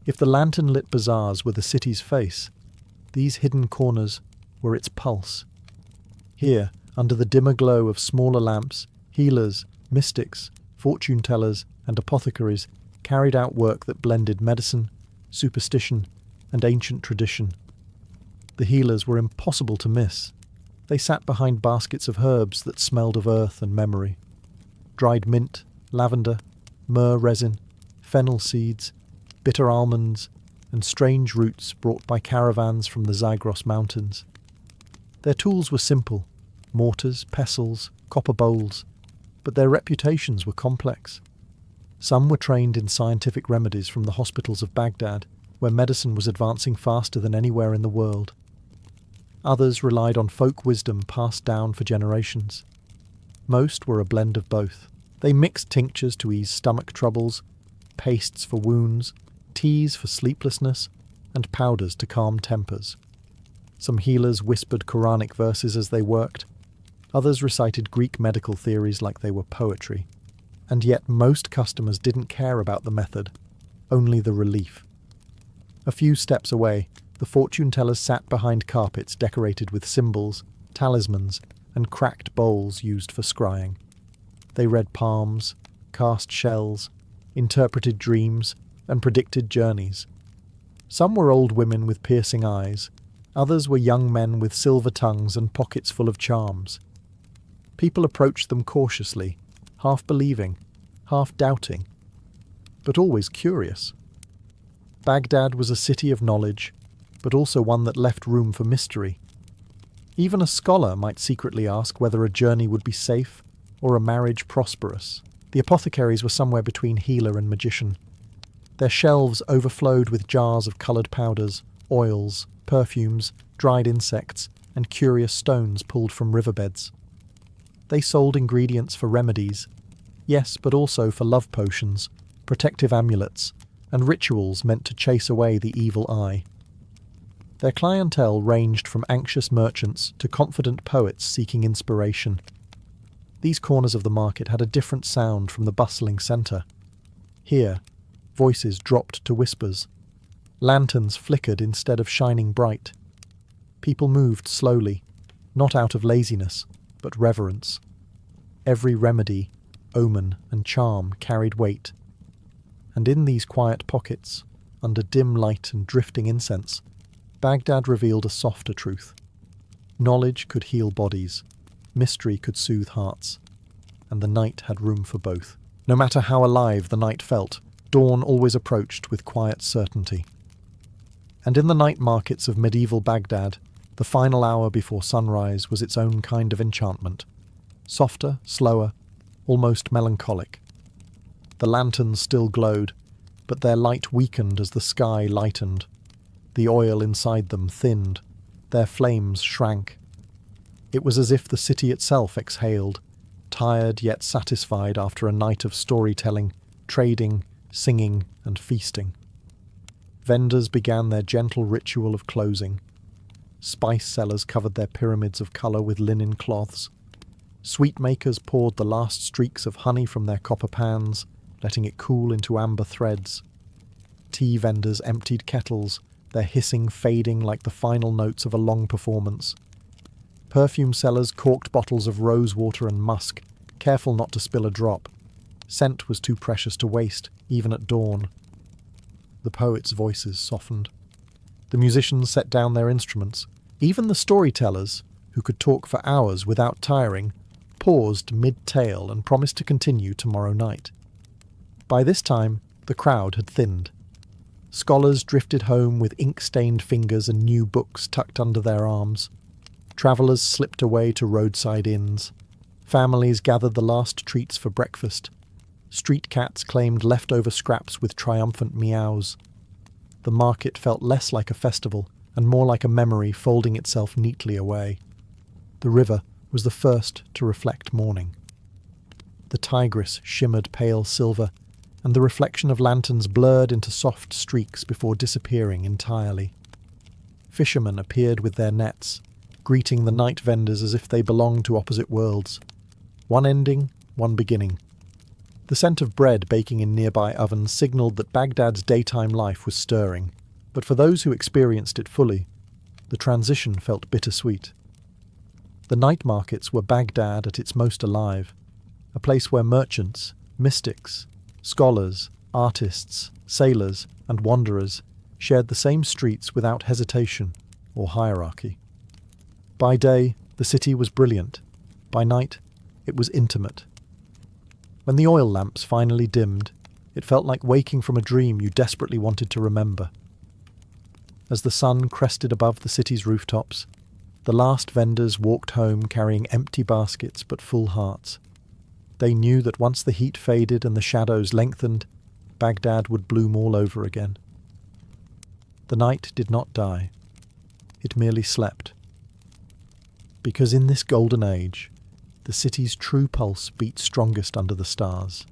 If the lantern-lit bazaars were the city's face, these hidden corners were its pulse. Here, under the dimmer glow of smaller lamps, healers, mystics, fortune-tellers, and apothecaries carried out work that blended medicine, superstition, and ancient tradition. The healers were impossible to miss. They sat behind baskets of herbs that smelled of earth and memory. Dried mint, lavender, myrrh resin, fennel seeds, bitter almonds, and strange roots brought by caravans from the Zagros Mountains. Their tools were simple: mortars, pestles, copper bowls, but their reputations were complex. Some were trained in scientific remedies from the hospitals of Baghdad, where medicine was advancing faster than anywhere in the world. Others relied on folk wisdom passed down for generations. Most were a blend of both. They mixed tinctures to ease stomach troubles, pastes for wounds, teas for sleeplessness, and powders to calm tempers. Some healers whispered Quranic verses as they worked. Others recited Greek medical theories like they were poetry. And yet most customers didn't care about the method, only the relief. A few steps away, the fortune-tellers sat behind carpets decorated with symbols, talismans, and cracked bowls used for scrying. They read palms, cast shells, interpreted dreams, and predicted journeys. Some were old women with piercing eyes, others were young men with silver tongues and pockets full of charms. People approached them cautiously, half believing, half doubting, but always curious. Baghdad was a city of knowledge, but also one that left room for mystery. Even a scholar might secretly ask whether a journey would be safe or a marriage prosperous. The apothecaries were somewhere between healer and magician. Their shelves overflowed with jars of coloured powders, oils, perfumes, dried insects, and curious stones pulled from riverbeds. They sold ingredients for remedies, yes, but also for love potions, protective amulets, and rituals meant to chase away the evil eye. Their clientele ranged from anxious merchants to confident poets seeking inspiration. These corners of the market had a different sound from the bustling centre. Here, voices dropped to whispers. Lanterns flickered instead of shining bright. People moved slowly, not out of laziness, but reverence. Every remedy, omen, and charm carried weight. And in these quiet pockets, under dim light and drifting incense, Baghdad revealed a softer truth. Knowledge could heal bodies, mystery could soothe hearts, and the night had room for both. No matter how alive the night felt, dawn always approached with quiet certainty. And in the night markets of medieval Baghdad, the final hour before sunrise was its own kind of enchantment. Softer, slower, almost melancholic. The lanterns still glowed, but their light weakened as the sky lightened. The oil inside them thinned. Their flames shrank. It was as if the city itself exhaled, tired yet satisfied after a night of storytelling, trading, singing, and feasting. Vendors began their gentle ritual of closing. Spice sellers covered their pyramids of colour with linen cloths. Sweet makers poured the last streaks of honey from their copper pans, letting it cool into amber threads. Tea vendors emptied kettles, their hissing fading like the final notes of a long performance. Perfume sellers corked bottles of rose water and musk, careful not to spill a drop. Scent was too precious to waste, even at dawn. The poets' voices softened. The musicians set down their instruments. Even the storytellers, who could talk for hours without tiring, paused mid-tale and promised to continue tomorrow night. By this time, the crowd had thinned. Scholars drifted home with ink-stained fingers and new books tucked under their arms. Travellers slipped away to roadside inns. Families gathered the last treats for breakfast. Street cats claimed leftover scraps with triumphant meows. The market felt less like a festival and more like a memory folding itself neatly away. The river was the first to reflect morning. The Tigris shimmered pale silver, and the reflection of lanterns blurred into soft streaks before disappearing entirely. Fishermen appeared with their nets, greeting the night vendors as if they belonged to opposite worlds. One ending, one beginning. The scent of bread baking in nearby ovens signalled that Baghdad's daytime life was stirring, but for those who experienced it fully, the transition felt bittersweet. The night markets were Baghdad at its most alive, a place where merchants, mystics, scholars, artists, sailors, and wanderers shared the same streets without hesitation or hierarchy. By day, the city was brilliant. By night, it was intimate. When the oil lamps finally dimmed, it felt like waking from a dream you desperately wanted to remember. As the sun crested above the city's rooftops, the last vendors walked home carrying empty baskets but full hearts. They knew that once the heat faded and the shadows lengthened, Baghdad would bloom all over again. The night did not die. It merely slept. Because in this golden age, the city's true pulse beat strongest under the stars.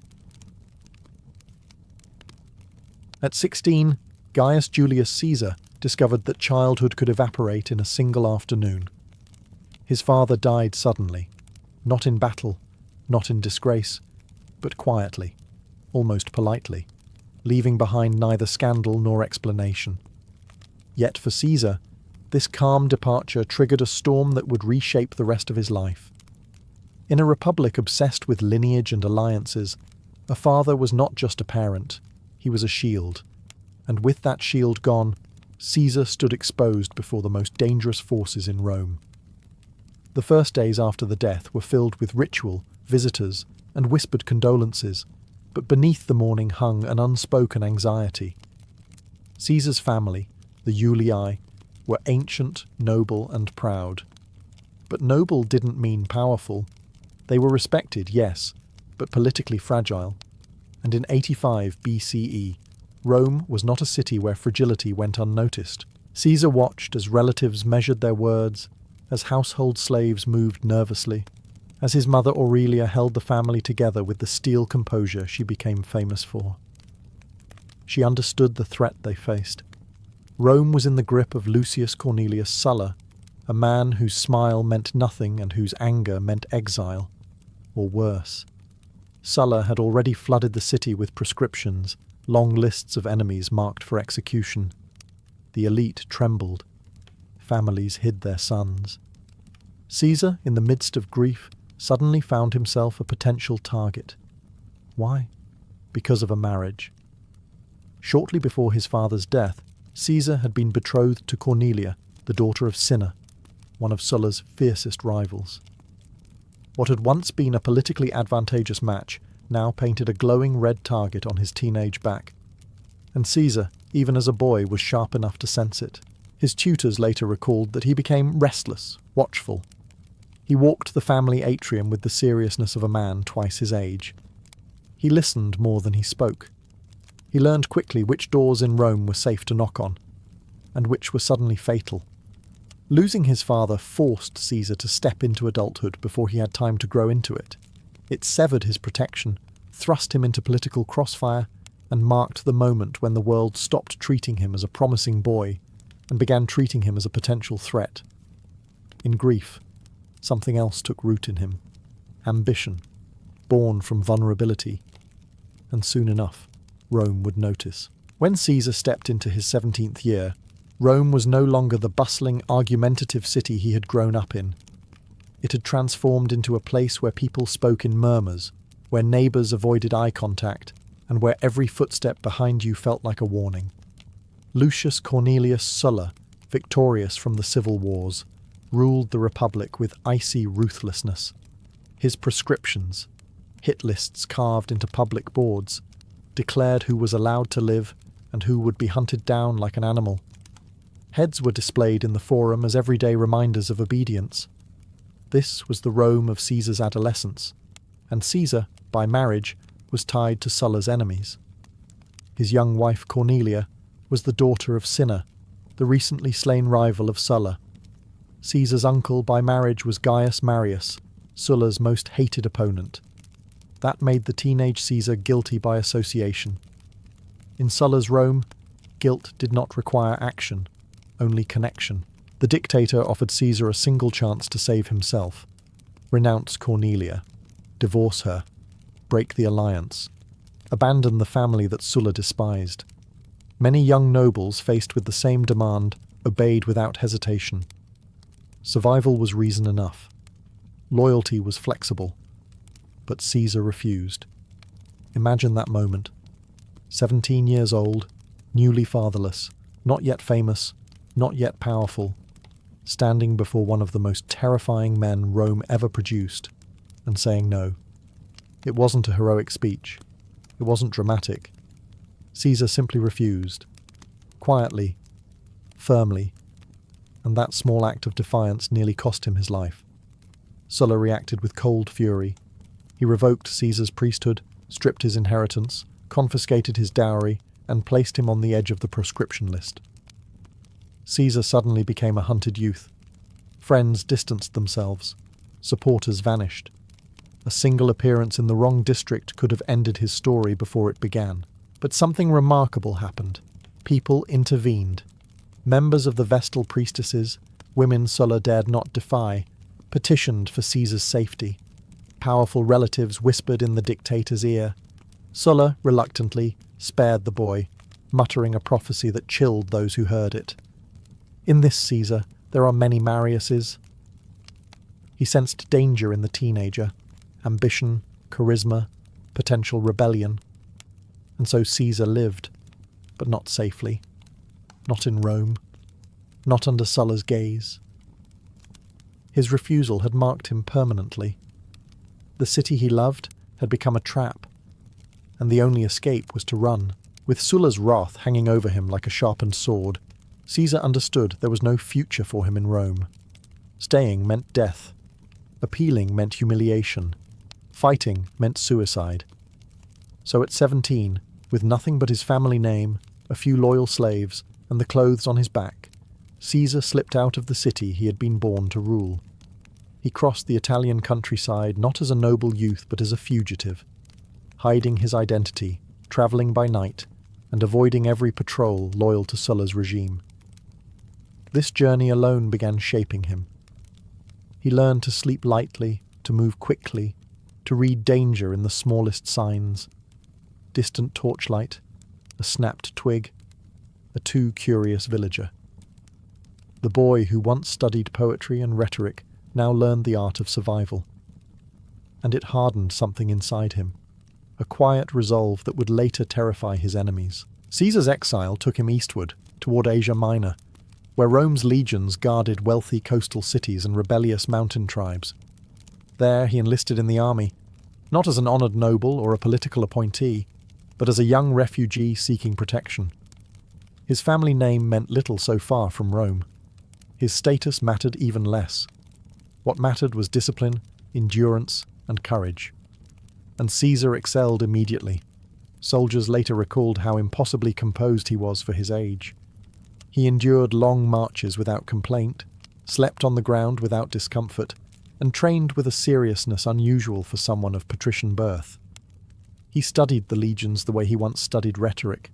At 16, Gaius Julius Caesar discovered that childhood could evaporate in a single afternoon. His father died suddenly, not in battle, not in disgrace, but quietly, almost politely, leaving behind neither scandal nor explanation. Yet for Caesar, this calm departure triggered a storm that would reshape the rest of his life. In a republic obsessed with lineage and alliances, a father was not just a parent, he was a shield. And with that shield gone, Caesar stood exposed before the most dangerous forces in Rome. The first days after the death were filled with ritual, visitors, and whispered condolences, but beneath the mourning hung an unspoken anxiety. Caesar's family, the Julii, were ancient, noble, and proud. But noble didn't mean powerful. They were respected, yes, but politically fragile. And in 85 BCE, Rome was not a city where fragility went unnoticed. Caesar watched as relatives measured their words, as household slaves moved nervously, as his mother Aurelia held the family together with the steel composure she became famous for. She understood the threat they faced. Rome was in the grip of Lucius Cornelius Sulla, a man whose smile meant nothing and whose anger meant exile, or worse. Sulla had already flooded the city with proscriptions, long lists of enemies marked for execution. The elite trembled. Families hid their sons. Caesar, in the midst of grief, suddenly found himself a potential target. Why? Because of a marriage. Shortly before his father's death, Caesar had been betrothed to Cornelia, the daughter of Cinna, one of Sulla's fiercest rivals. What had once been a politically advantageous match now painted a glowing red target on his teenage back. And Caesar, even as a boy, was sharp enough to sense it. His tutors later recalled that he became restless, watchful. He walked the family atrium with the seriousness of a man twice his age. He listened more than he spoke. He learned quickly which doors in Rome were safe to knock on, and which were suddenly fatal. Losing his father forced Caesar to step into adulthood before he had time to grow into it. It severed his protection, thrust him into political crossfire, and marked the moment when the world stopped treating him as a promising boy and began treating him as a potential threat. In grief, something else took root in him. Ambition, born from vulnerability. And soon enough, Rome would notice. When Caesar stepped into his 17th year, Rome was no longer the bustling, argumentative city he had grown up in. It had transformed into a place where people spoke in murmurs, where neighbours avoided eye contact, and where every footstep behind you felt like a warning. Lucius Cornelius Sulla, victorious from the civil wars, ruled the Republic with icy ruthlessness. His prescriptions, hit lists carved into public boards, declared who was allowed to live and who would be hunted down like an animal. Heads were displayed in the forum as everyday reminders of obedience. This was the Rome of Caesar's adolescence, and Caesar, by marriage, was tied to Sulla's enemies. His young wife Cornelia was the daughter of Cinna, the recently slain rival of Sulla. Caesar's uncle by marriage was Gaius Marius, Sulla's most hated opponent. That made the teenage Caesar guilty by association. In Sulla's Rome, guilt did not require action, only connection. The dictator offered Caesar a single chance to save himself. Renounce Cornelia, divorce her, break the alliance, abandon the family that Sulla despised. Many young nobles, faced with the same demand, obeyed without hesitation. Survival was reason enough. Loyalty was flexible. But Caesar refused. Imagine that moment. 17 years old, newly fatherless, not yet famous, not yet powerful, standing before one of the most terrifying men Rome ever produced, and saying no. It wasn't a heroic speech. It wasn't dramatic. Caesar simply refused. Quietly, firmly, and that small act of defiance nearly cost him his life. Sulla reacted with cold fury. He revoked Caesar's priesthood, stripped his inheritance, confiscated his dowry, and placed him on the edge of the proscription list. Caesar suddenly became a hunted youth. Friends distanced themselves. Supporters vanished. A single appearance in the wrong district could have ended his story before it began. But something remarkable happened. People intervened. Members of the Vestal priestesses, women Sulla dared not defy, petitioned for Caesar's safety. Powerful relatives whispered in the dictator's ear. Sulla, reluctantly, spared the boy, muttering a prophecy that chilled those who heard it. In this Caesar, there are many Mariuses. He sensed danger in the teenager, ambition, charisma, potential rebellion. And so Caesar lived, but not safely. Not in Rome. Not under Sulla's gaze. His refusal had marked him permanently. The city he loved had become a trap, and the only escape was to run. With Sulla's wrath hanging over him like a sharpened sword, Caesar understood there was no future for him in Rome. Staying meant death. Appealing meant humiliation. Fighting meant suicide. So at 17, with nothing but his family name, a few loyal slaves, and the clothes on his back, Caesar slipped out of the city he had been born to rule. He crossed the Italian countryside not as a noble youth but as a fugitive, hiding his identity, travelling by night, and avoiding every patrol loyal to Sulla's regime. This journey alone began shaping him. He learned to sleep lightly, to move quickly, to read danger in the smallest signs. Distant torchlight, a snapped twig, a too curious villager. The boy who once studied poetry and rhetoric now learned the art of survival. And it hardened something inside him, a quiet resolve that would later terrify his enemies. Caesar's exile took him eastward, toward Asia Minor, where Rome's legions guarded wealthy coastal cities and rebellious mountain tribes. There he enlisted in the army, not as an honored noble or a political appointee, but as a young refugee seeking protection. His family name meant little so far from Rome. His status mattered even less. What mattered was discipline, endurance, and courage. And Caesar excelled immediately. Soldiers later recalled how impossibly composed he was for his age. He endured long marches without complaint, slept on the ground without discomfort, and trained with a seriousness unusual for someone of patrician birth. He studied the legions the way he once studied rhetoric,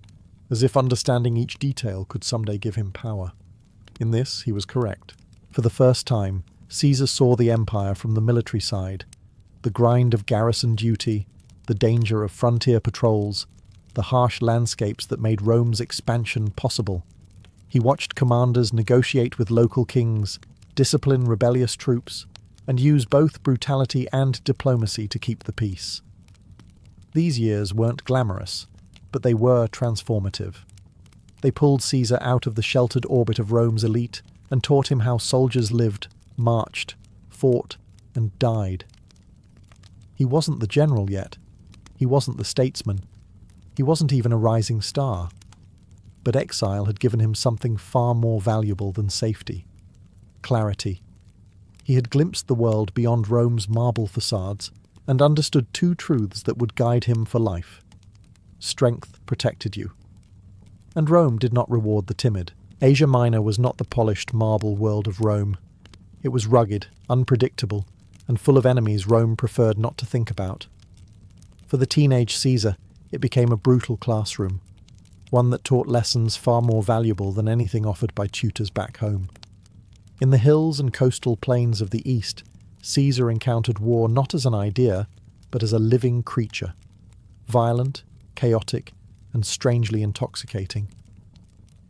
as if understanding each detail could someday give him power. In this, he was correct. For the first time, Caesar saw the empire from the military side, the grind of garrison duty, the danger of frontier patrols, the harsh landscapes that made Rome's expansion possible. He watched commanders negotiate with local kings, discipline rebellious troops, and use both brutality and diplomacy to keep the peace. These years weren't glamorous, but they were transformative. They pulled Caesar out of the sheltered orbit of Rome's elite and taught him how soldiers lived, marched, fought, and died. He wasn't the general yet. He wasn't the statesman. He wasn't even a rising star. But exile had given him something far more valuable than safety: clarity. He had glimpsed the world beyond Rome's marble facades and understood two truths that would guide him for life. Strength protected you. And Rome did not reward the timid. Asia Minor was not the polished marble world of Rome. It was rugged, unpredictable, and full of enemies Rome preferred not to think about. For the teenage Caesar, it became a brutal classroom, one that taught lessons far more valuable than anything offered by tutors back home. In the hills and coastal plains of the East, Caesar encountered war not as an idea, but as a living creature, violent, chaotic, and strangely intoxicating.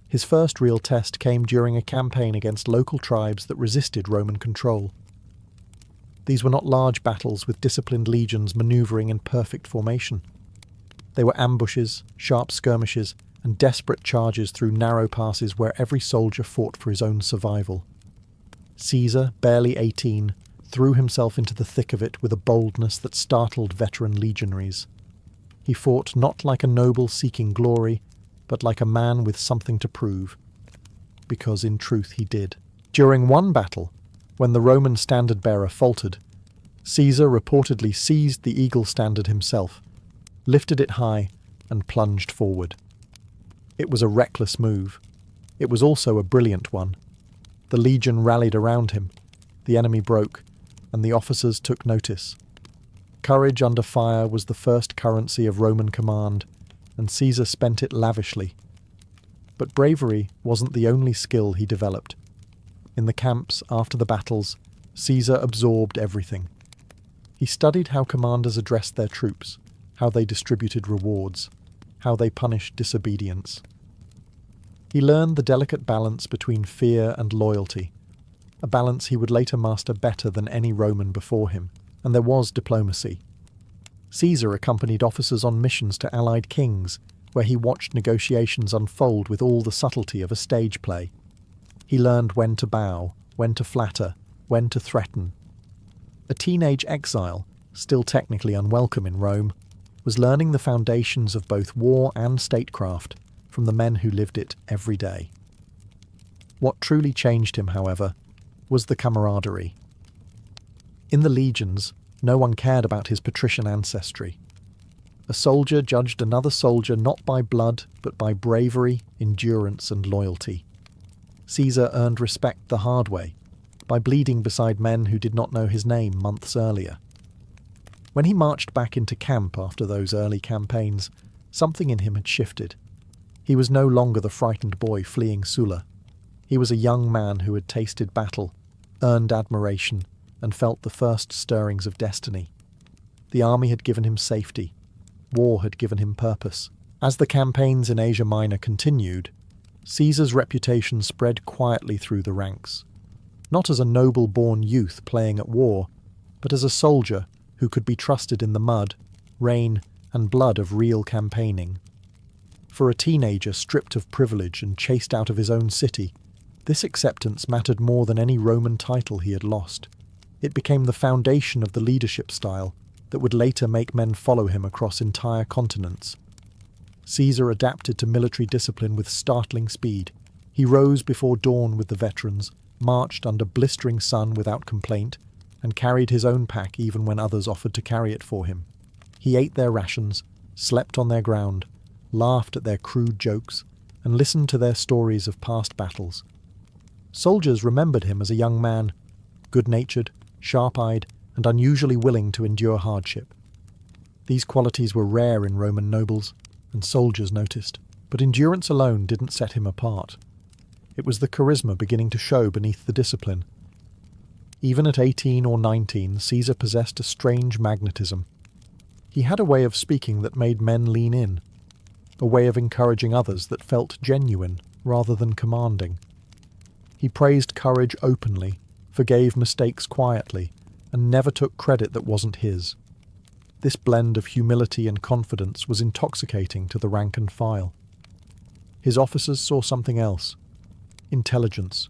His first real test came during a campaign against local tribes that resisted Roman control. These were not large battles with disciplined legions maneuvering in perfect formation. They were ambushes, sharp skirmishes, and desperate charges through narrow passes where every soldier fought for his own survival. Caesar, barely 18, threw himself into the thick of it with a boldness that startled veteran legionaries. He fought not like a noble seeking glory, but like a man with something to prove. Because in truth he did. During one battle, when the Roman standard-bearer faltered, Caesar reportedly seized the eagle standard himself, lifted it high, and plunged forward. It was a reckless move. It was also a brilliant one. The legion rallied around him, the enemy broke, and the officers took notice. Courage under fire was the first currency of Roman command, and Caesar spent it lavishly. But bravery wasn't the only skill he developed. In the camps after the battles, Caesar absorbed everything. He studied how commanders addressed their troops, how they distributed rewards, how they punished disobedience. He learned the delicate balance between fear and loyalty, a balance he would later master better than any Roman before him, and there was diplomacy. Caesar accompanied officers on missions to allied kings, where he watched negotiations unfold with all the subtlety of a stage play. He learned when to bow, when to flatter, when to threaten. A teenage exile, still technically unwelcome in Rome, was learning the foundations of both war and statecraft from the men who lived it every day. What truly changed him, however, was the camaraderie. In the legions, no one cared about his patrician ancestry. A soldier judged another soldier not by blood, but by bravery, endurance, and loyalty. Caesar earned respect the hard way, by bleeding beside men who did not know his name months earlier. When he marched back into camp after those early campaigns, something in him had shifted. He was no longer the frightened boy fleeing Sulla. He was a young man who had tasted battle, earned admiration, and felt the first stirrings of destiny. The army had given him safety. War had given him purpose. As the campaigns in Asia Minor continued, Caesar's reputation spread quietly through the ranks. Not as a noble-born youth playing at war, but as a soldier who could be trusted in the mud, rain, and blood of real campaigning. For a teenager stripped of privilege and chased out of his own city, this acceptance mattered more than any Roman title he had lost. It became the foundation of the leadership style that would later make men follow him across entire continents. Caesar adapted to military discipline with startling speed. He rose before dawn with the veterans, marched under blistering sun without complaint, and carried his own pack even when others offered to carry it for him. He ate their rations, slept on their ground, laughed at their crude jokes, and listened to their stories of past battles. Soldiers remembered him as a young man, good-natured, sharp-eyed, and unusually willing to endure hardship. These qualities were rare in Roman nobles, and soldiers noticed, but endurance alone didn't set him apart. It was the charisma beginning to show beneath the discipline. Even at 18 or 19, Caesar possessed a strange magnetism. He had a way of speaking that made men lean in, a way of encouraging others that felt genuine rather than commanding. He praised courage openly, forgave mistakes quietly, and never took credit that wasn't his. This blend of humility and confidence was intoxicating to the rank and file. His officers saw something else: intelligence.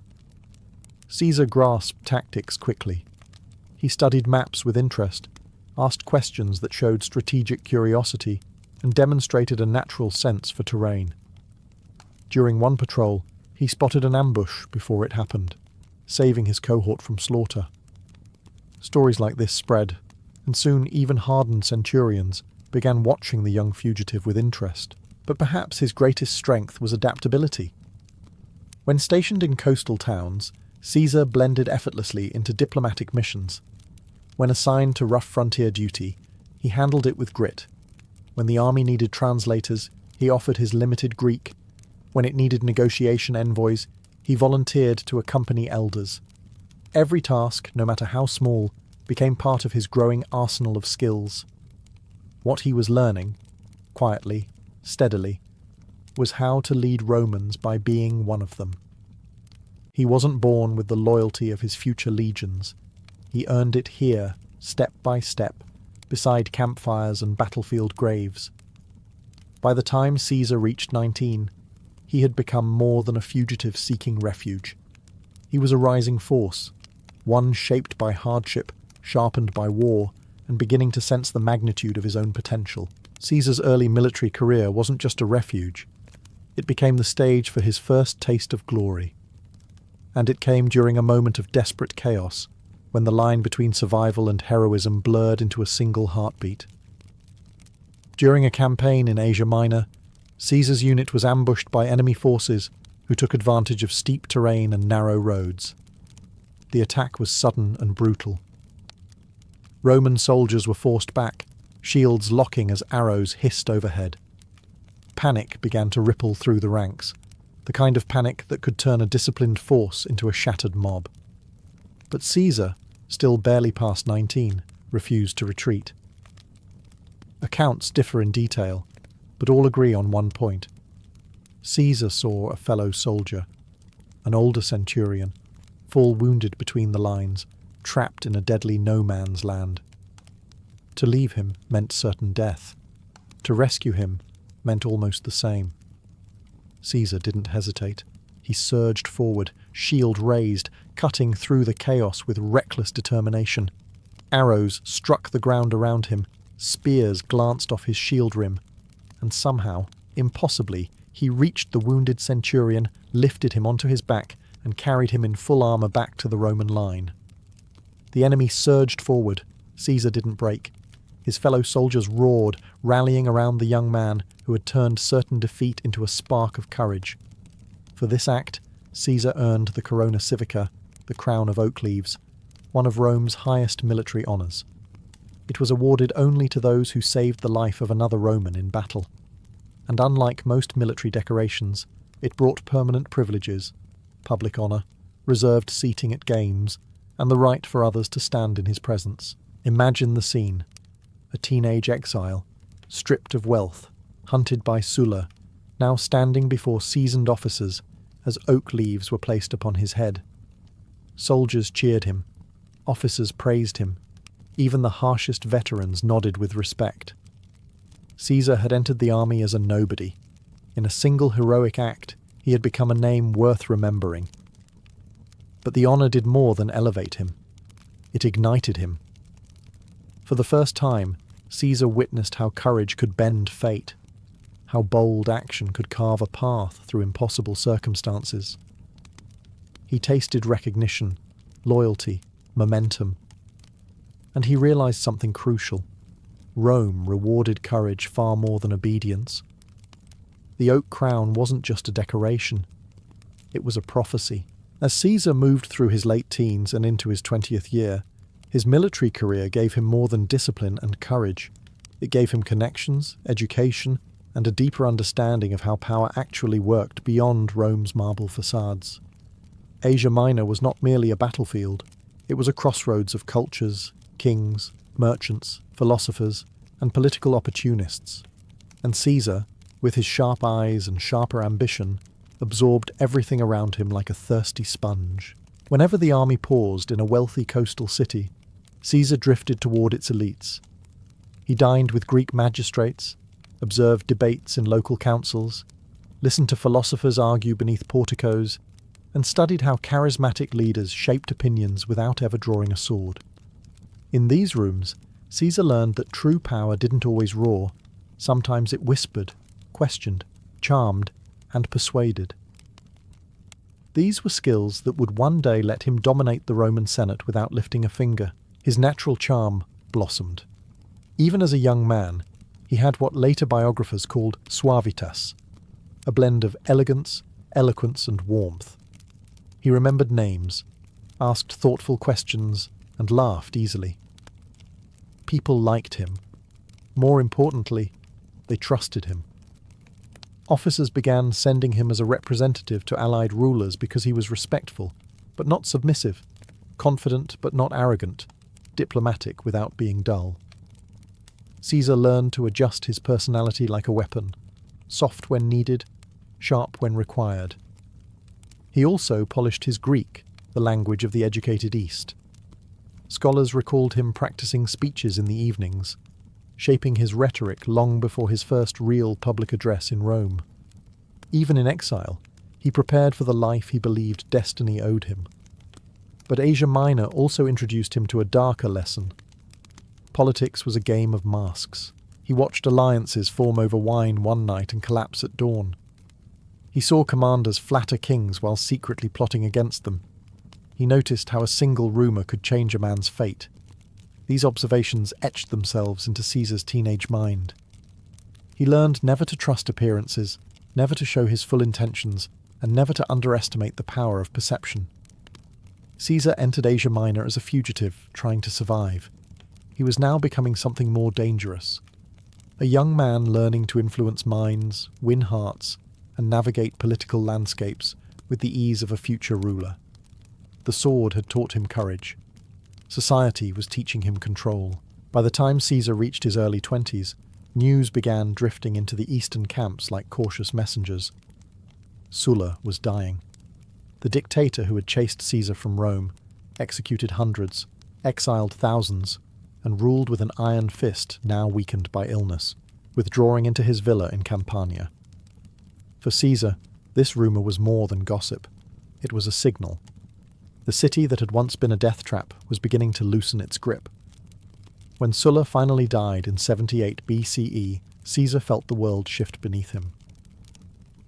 Caesar grasped tactics quickly. He studied maps with interest, asked questions that showed strategic curiosity, and demonstrated a natural sense for terrain. During one patrol, he spotted an ambush before it happened, saving his cohort from slaughter. Stories like this spread, and soon even hardened centurions began watching the young fugitive with interest. But perhaps his greatest strength was adaptability. When stationed in coastal towns, Caesar blended effortlessly into diplomatic missions. When assigned to rough frontier duty, he handled it with grit. When the army needed translators, he offered his limited Greek. When it needed negotiation envoys, he volunteered to accompany elders. Every task, no matter how small, became part of his growing arsenal of skills. What he was learning, quietly, steadily, was how to lead Romans by being one of them. He wasn't born with the loyalty of his future legions. He earned it here, step by step, beside campfires and battlefield graves. By the time Caesar reached 19, he had become more than a fugitive seeking refuge. He was a rising force, one shaped by hardship, sharpened by war, and beginning to sense the magnitude of his own potential. Caesar's early military career wasn't just a refuge. It became the stage for his first taste of glory. And it came during a moment of desperate chaos, when the line between survival and heroism blurred into a single heartbeat. During a campaign in Asia Minor, Caesar's unit was ambushed by enemy forces who took advantage of steep terrain and narrow roads. The attack was sudden and brutal. Roman soldiers were forced back, shields locking as arrows hissed overhead. Panic began to ripple through the ranks, the kind of panic that could turn a disciplined force into a shattered mob. But Caesar, still barely past 19, refused to retreat. Accounts differ in detail, but all agree on one point. Caesar saw a fellow soldier, an older centurion, fall wounded between the lines, trapped in a deadly no-man's land. To leave him meant certain death. To rescue him meant almost the same. Caesar didn't hesitate. He surged forward, shield raised, cutting through the chaos with reckless determination. Arrows struck the ground around him, spears glanced off his shield rim, and somehow, impossibly, he reached the wounded centurion, lifted him onto his back, and carried him in full armour back to the Roman line. The enemy surged forward. Caesar didn't break. His fellow soldiers roared, rallying around the young man who had turned certain defeat into a spark of courage. For this act, Caesar earned the Corona Civica, the crown of oak leaves, one of Rome's highest military honours. It was awarded only to those who saved the life of another Roman in battle. and unlike most military decorations, it brought permanent privileges, public honour, reserved seating at games, and the right for others to stand in his presence. Imagine the scene. A teenage exile, stripped of wealth, hunted by Sulla, now standing before seasoned officers as oak leaves were placed upon his head. Soldiers cheered him, officers praised him, even the harshest veterans nodded with respect. Caesar had entered the army as a nobody. In a single heroic act, he had become a name worth remembering. But the honour did more than elevate him. It ignited him. For the first time, Caesar witnessed how courage could bend fate, how bold action could carve a path through impossible circumstances. He tasted recognition, loyalty, momentum, and he realized something crucial. Rome rewarded courage far more than obedience. The oak crown wasn't just a decoration. It was a prophecy. As Caesar moved through his late teens and into his 20th year, his military career gave him more than discipline and courage. It gave him connections, education, and a deeper understanding of how power actually worked beyond Rome's marble facades. Asia Minor was not merely a battlefield. It was a crossroads of cultures, kings, merchants, philosophers, and political opportunists. And Caesar, with his sharp eyes and sharper ambition, absorbed everything around him like a thirsty sponge. Whenever the army paused in a wealthy coastal city, Caesar drifted toward its elites. He dined with Greek magistrates, observed debates in local councils, listened to philosophers argue beneath porticos, and studied how charismatic leaders shaped opinions without ever drawing a sword. In these rooms, Caesar learned that true power didn't always roar. Sometimes it whispered, questioned, charmed, and persuaded. These were skills that would one day let him dominate the Roman Senate without lifting a finger. His natural charm blossomed. Even as a young man, he had what later biographers called suavitas, a blend of elegance, eloquence, and warmth. He remembered names, asked thoughtful questions, and laughed easily. People liked him. More importantly, they trusted him. Officers began sending him as a representative to allied rulers because he was respectful, but not submissive, confident but not arrogant, diplomatic without being dull. Caesar learned to adjust his personality like a weapon, soft when needed, sharp when required. He also polished his Greek, the language of the educated East. Scholars recalled him practicing speeches in the evenings, shaping his rhetoric long before his first real public address in Rome. Even in exile, he prepared for the life he believed destiny owed him. But Asia Minor also introduced him to a darker lesson. Politics was a game of masks. He watched alliances form over wine one night and collapse at dawn. He saw commanders flatter kings while secretly plotting against them. He noticed how a single rumour could change a man's fate. These observations etched themselves into Caesar's teenage mind. He learned never to trust appearances, never to show his full intentions, and never to underestimate the power of perception. Caesar entered Asia Minor as a fugitive, trying to survive. He was now becoming something more dangerous. A young man learning to influence minds, win hearts, and navigate political landscapes with the ease of a future ruler. The sword had taught him courage. Society was teaching him control. By the time Caesar reached his early 20s, news began drifting into the eastern camps like cautious messengers. Sulla was dying. The dictator who had chased Caesar from Rome, executed hundreds, exiled thousands, and ruled with an iron fist now weakened by illness, withdrawing into his villa in Campania. For Caesar, this rumour was more than gossip. It was a signal. The city that had once been a death trap was beginning to loosen its grip. When Sulla finally died in 78 BCE, Caesar felt the world shift beneath him.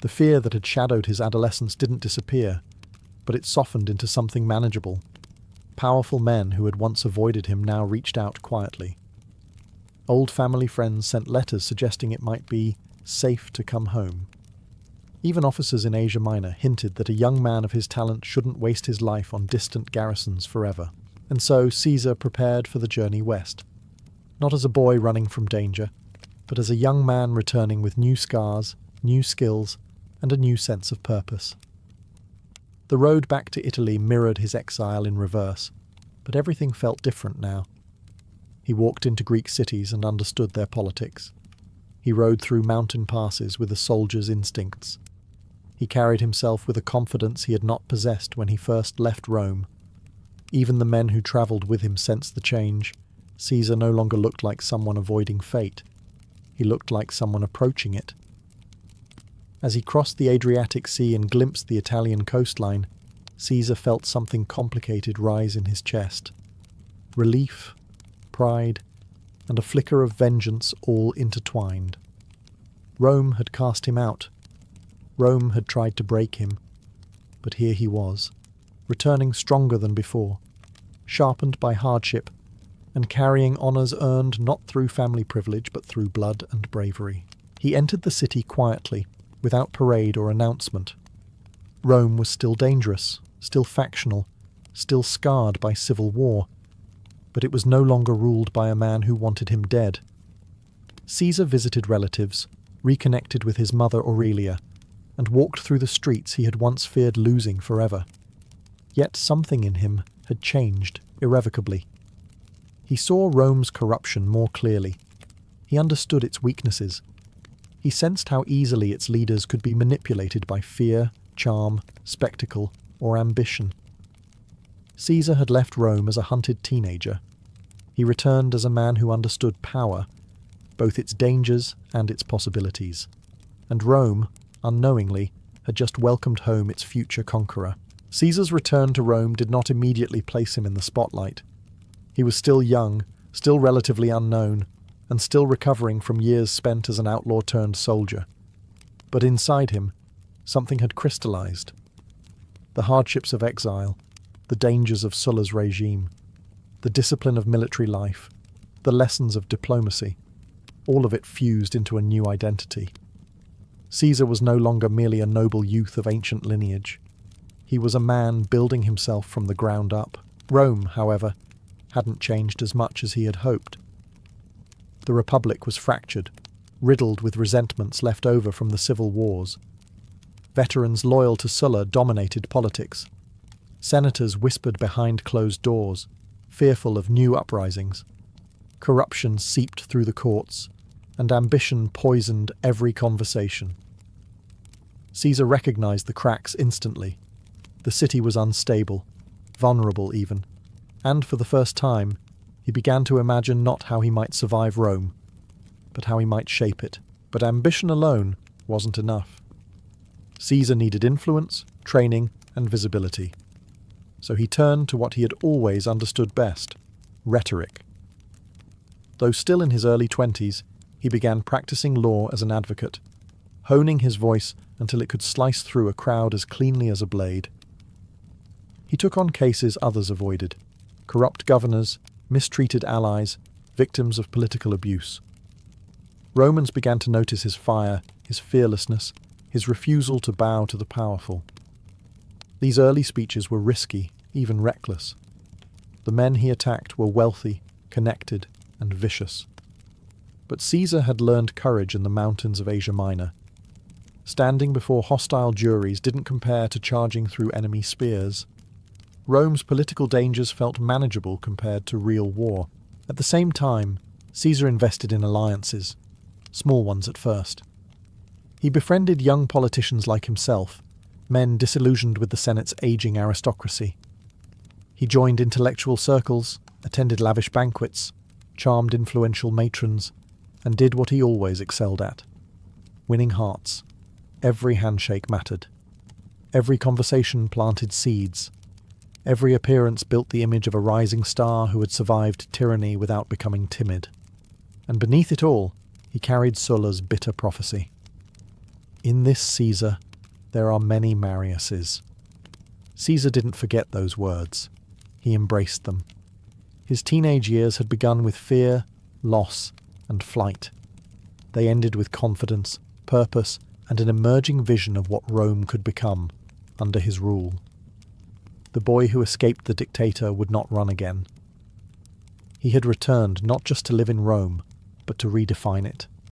The fear that had shadowed his adolescence didn't disappear, but it softened into something manageable. Powerful men who had once avoided him now reached out quietly. Old family friends sent letters suggesting it might be safe to come home. Even officers in Asia Minor hinted that a young man of his talent shouldn't waste his life on distant garrisons forever. And so Caesar prepared for the journey west. Not as a boy running from danger, but as a young man returning with new scars, new skills, and a new sense of purpose. The road back to Italy mirrored his exile in reverse, but everything felt different now. He walked into Greek cities and understood their politics. He rode through mountain passes with a soldier's instincts. He carried himself with a confidence he had not possessed when he first left Rome. Even the men who travelled with him sensed the change. Caesar no longer looked like someone avoiding fate. He looked like someone approaching it. As he crossed the Adriatic Sea and glimpsed the Italian coastline, Caesar felt something complicated rise in his chest. Relief, pride, and a flicker of vengeance all intertwined. Rome had cast him out. Rome had tried to break him. But here he was, returning stronger than before, sharpened by hardship, and carrying honours earned not through family privilege but through blood and bravery. He entered the city quietly, without parade or announcement. Rome was still dangerous, still factional, still scarred by civil war, but it was no longer ruled by a man who wanted him dead. Caesar visited relatives, reconnected with his mother Aurelia, and walked through the streets he had once feared losing forever. Yet something in him had changed irrevocably. He saw Rome's corruption more clearly. He understood its weaknesses. He sensed how easily its leaders could be manipulated by fear, charm, spectacle, or ambition. Caesar had left Rome as a hunted teenager. He returned as a man who understood power, both its dangers and its possibilities. And Rome, unknowingly, had just welcomed home its future conqueror. Caesar's return to Rome did not immediately place him in the spotlight. He was still young, still relatively unknown, and still recovering from years spent as an outlaw-turned-soldier. But inside him, something had crystallized. The hardships of exile, the dangers of Sulla's regime, the discipline of military life, the lessons of diplomacy, all of it fused into a new identity. Caesar was no longer merely a noble youth of ancient lineage. He was a man building himself from the ground up. Rome, however, hadn't changed as much as he had hoped. The Republic was fractured, riddled with resentments left over from the civil wars. Veterans loyal to Sulla dominated politics. Senators whispered behind closed doors, fearful of new uprisings. Corruption seeped through the courts, and ambition poisoned every conversation. Caesar recognized the cracks instantly. The city was unstable, vulnerable even, and for the first time, he began to imagine not how he might survive Rome, but how he might shape it. But ambition alone wasn't enough. Caesar needed influence, training, and visibility. So he turned to what he had always understood best, rhetoric. Though still in his early 20s, he began practicing law as an advocate, honing his voice until it could slice through a crowd as cleanly as a blade. He took on cases others avoided: corrupt governors, mistreated allies, victims of political abuse. Romans began to notice his fire, his fearlessness, his refusal to bow to the powerful. These early speeches were risky, even reckless. The men he attacked were wealthy, connected, and vicious. But Caesar had learned courage in the mountains of Asia Minor. Standing before hostile juries didn't compare to charging through enemy spears. Rome's political dangers felt manageable compared to real war. At the same time, Caesar invested in alliances, small ones at first. He befriended young politicians like himself, men disillusioned with the Senate's aging aristocracy. He joined intellectual circles, attended lavish banquets, charmed influential matrons, and did what he always excelled at: winning hearts. Every handshake mattered. Every conversation planted seeds. Every appearance built the image of a rising star who had survived tyranny without becoming timid. And beneath it all, he carried Sulla's bitter prophecy. In this Caesar, there are many Mariuses. Caesar didn't forget those words. He embraced them. His teenage years had begun with fear, loss, and flight. They ended with confidence, purpose, and an emerging vision of what Rome could become under his rule. The boy who escaped the dictator would not run again. He had returned not just to live in Rome, but to redefine it.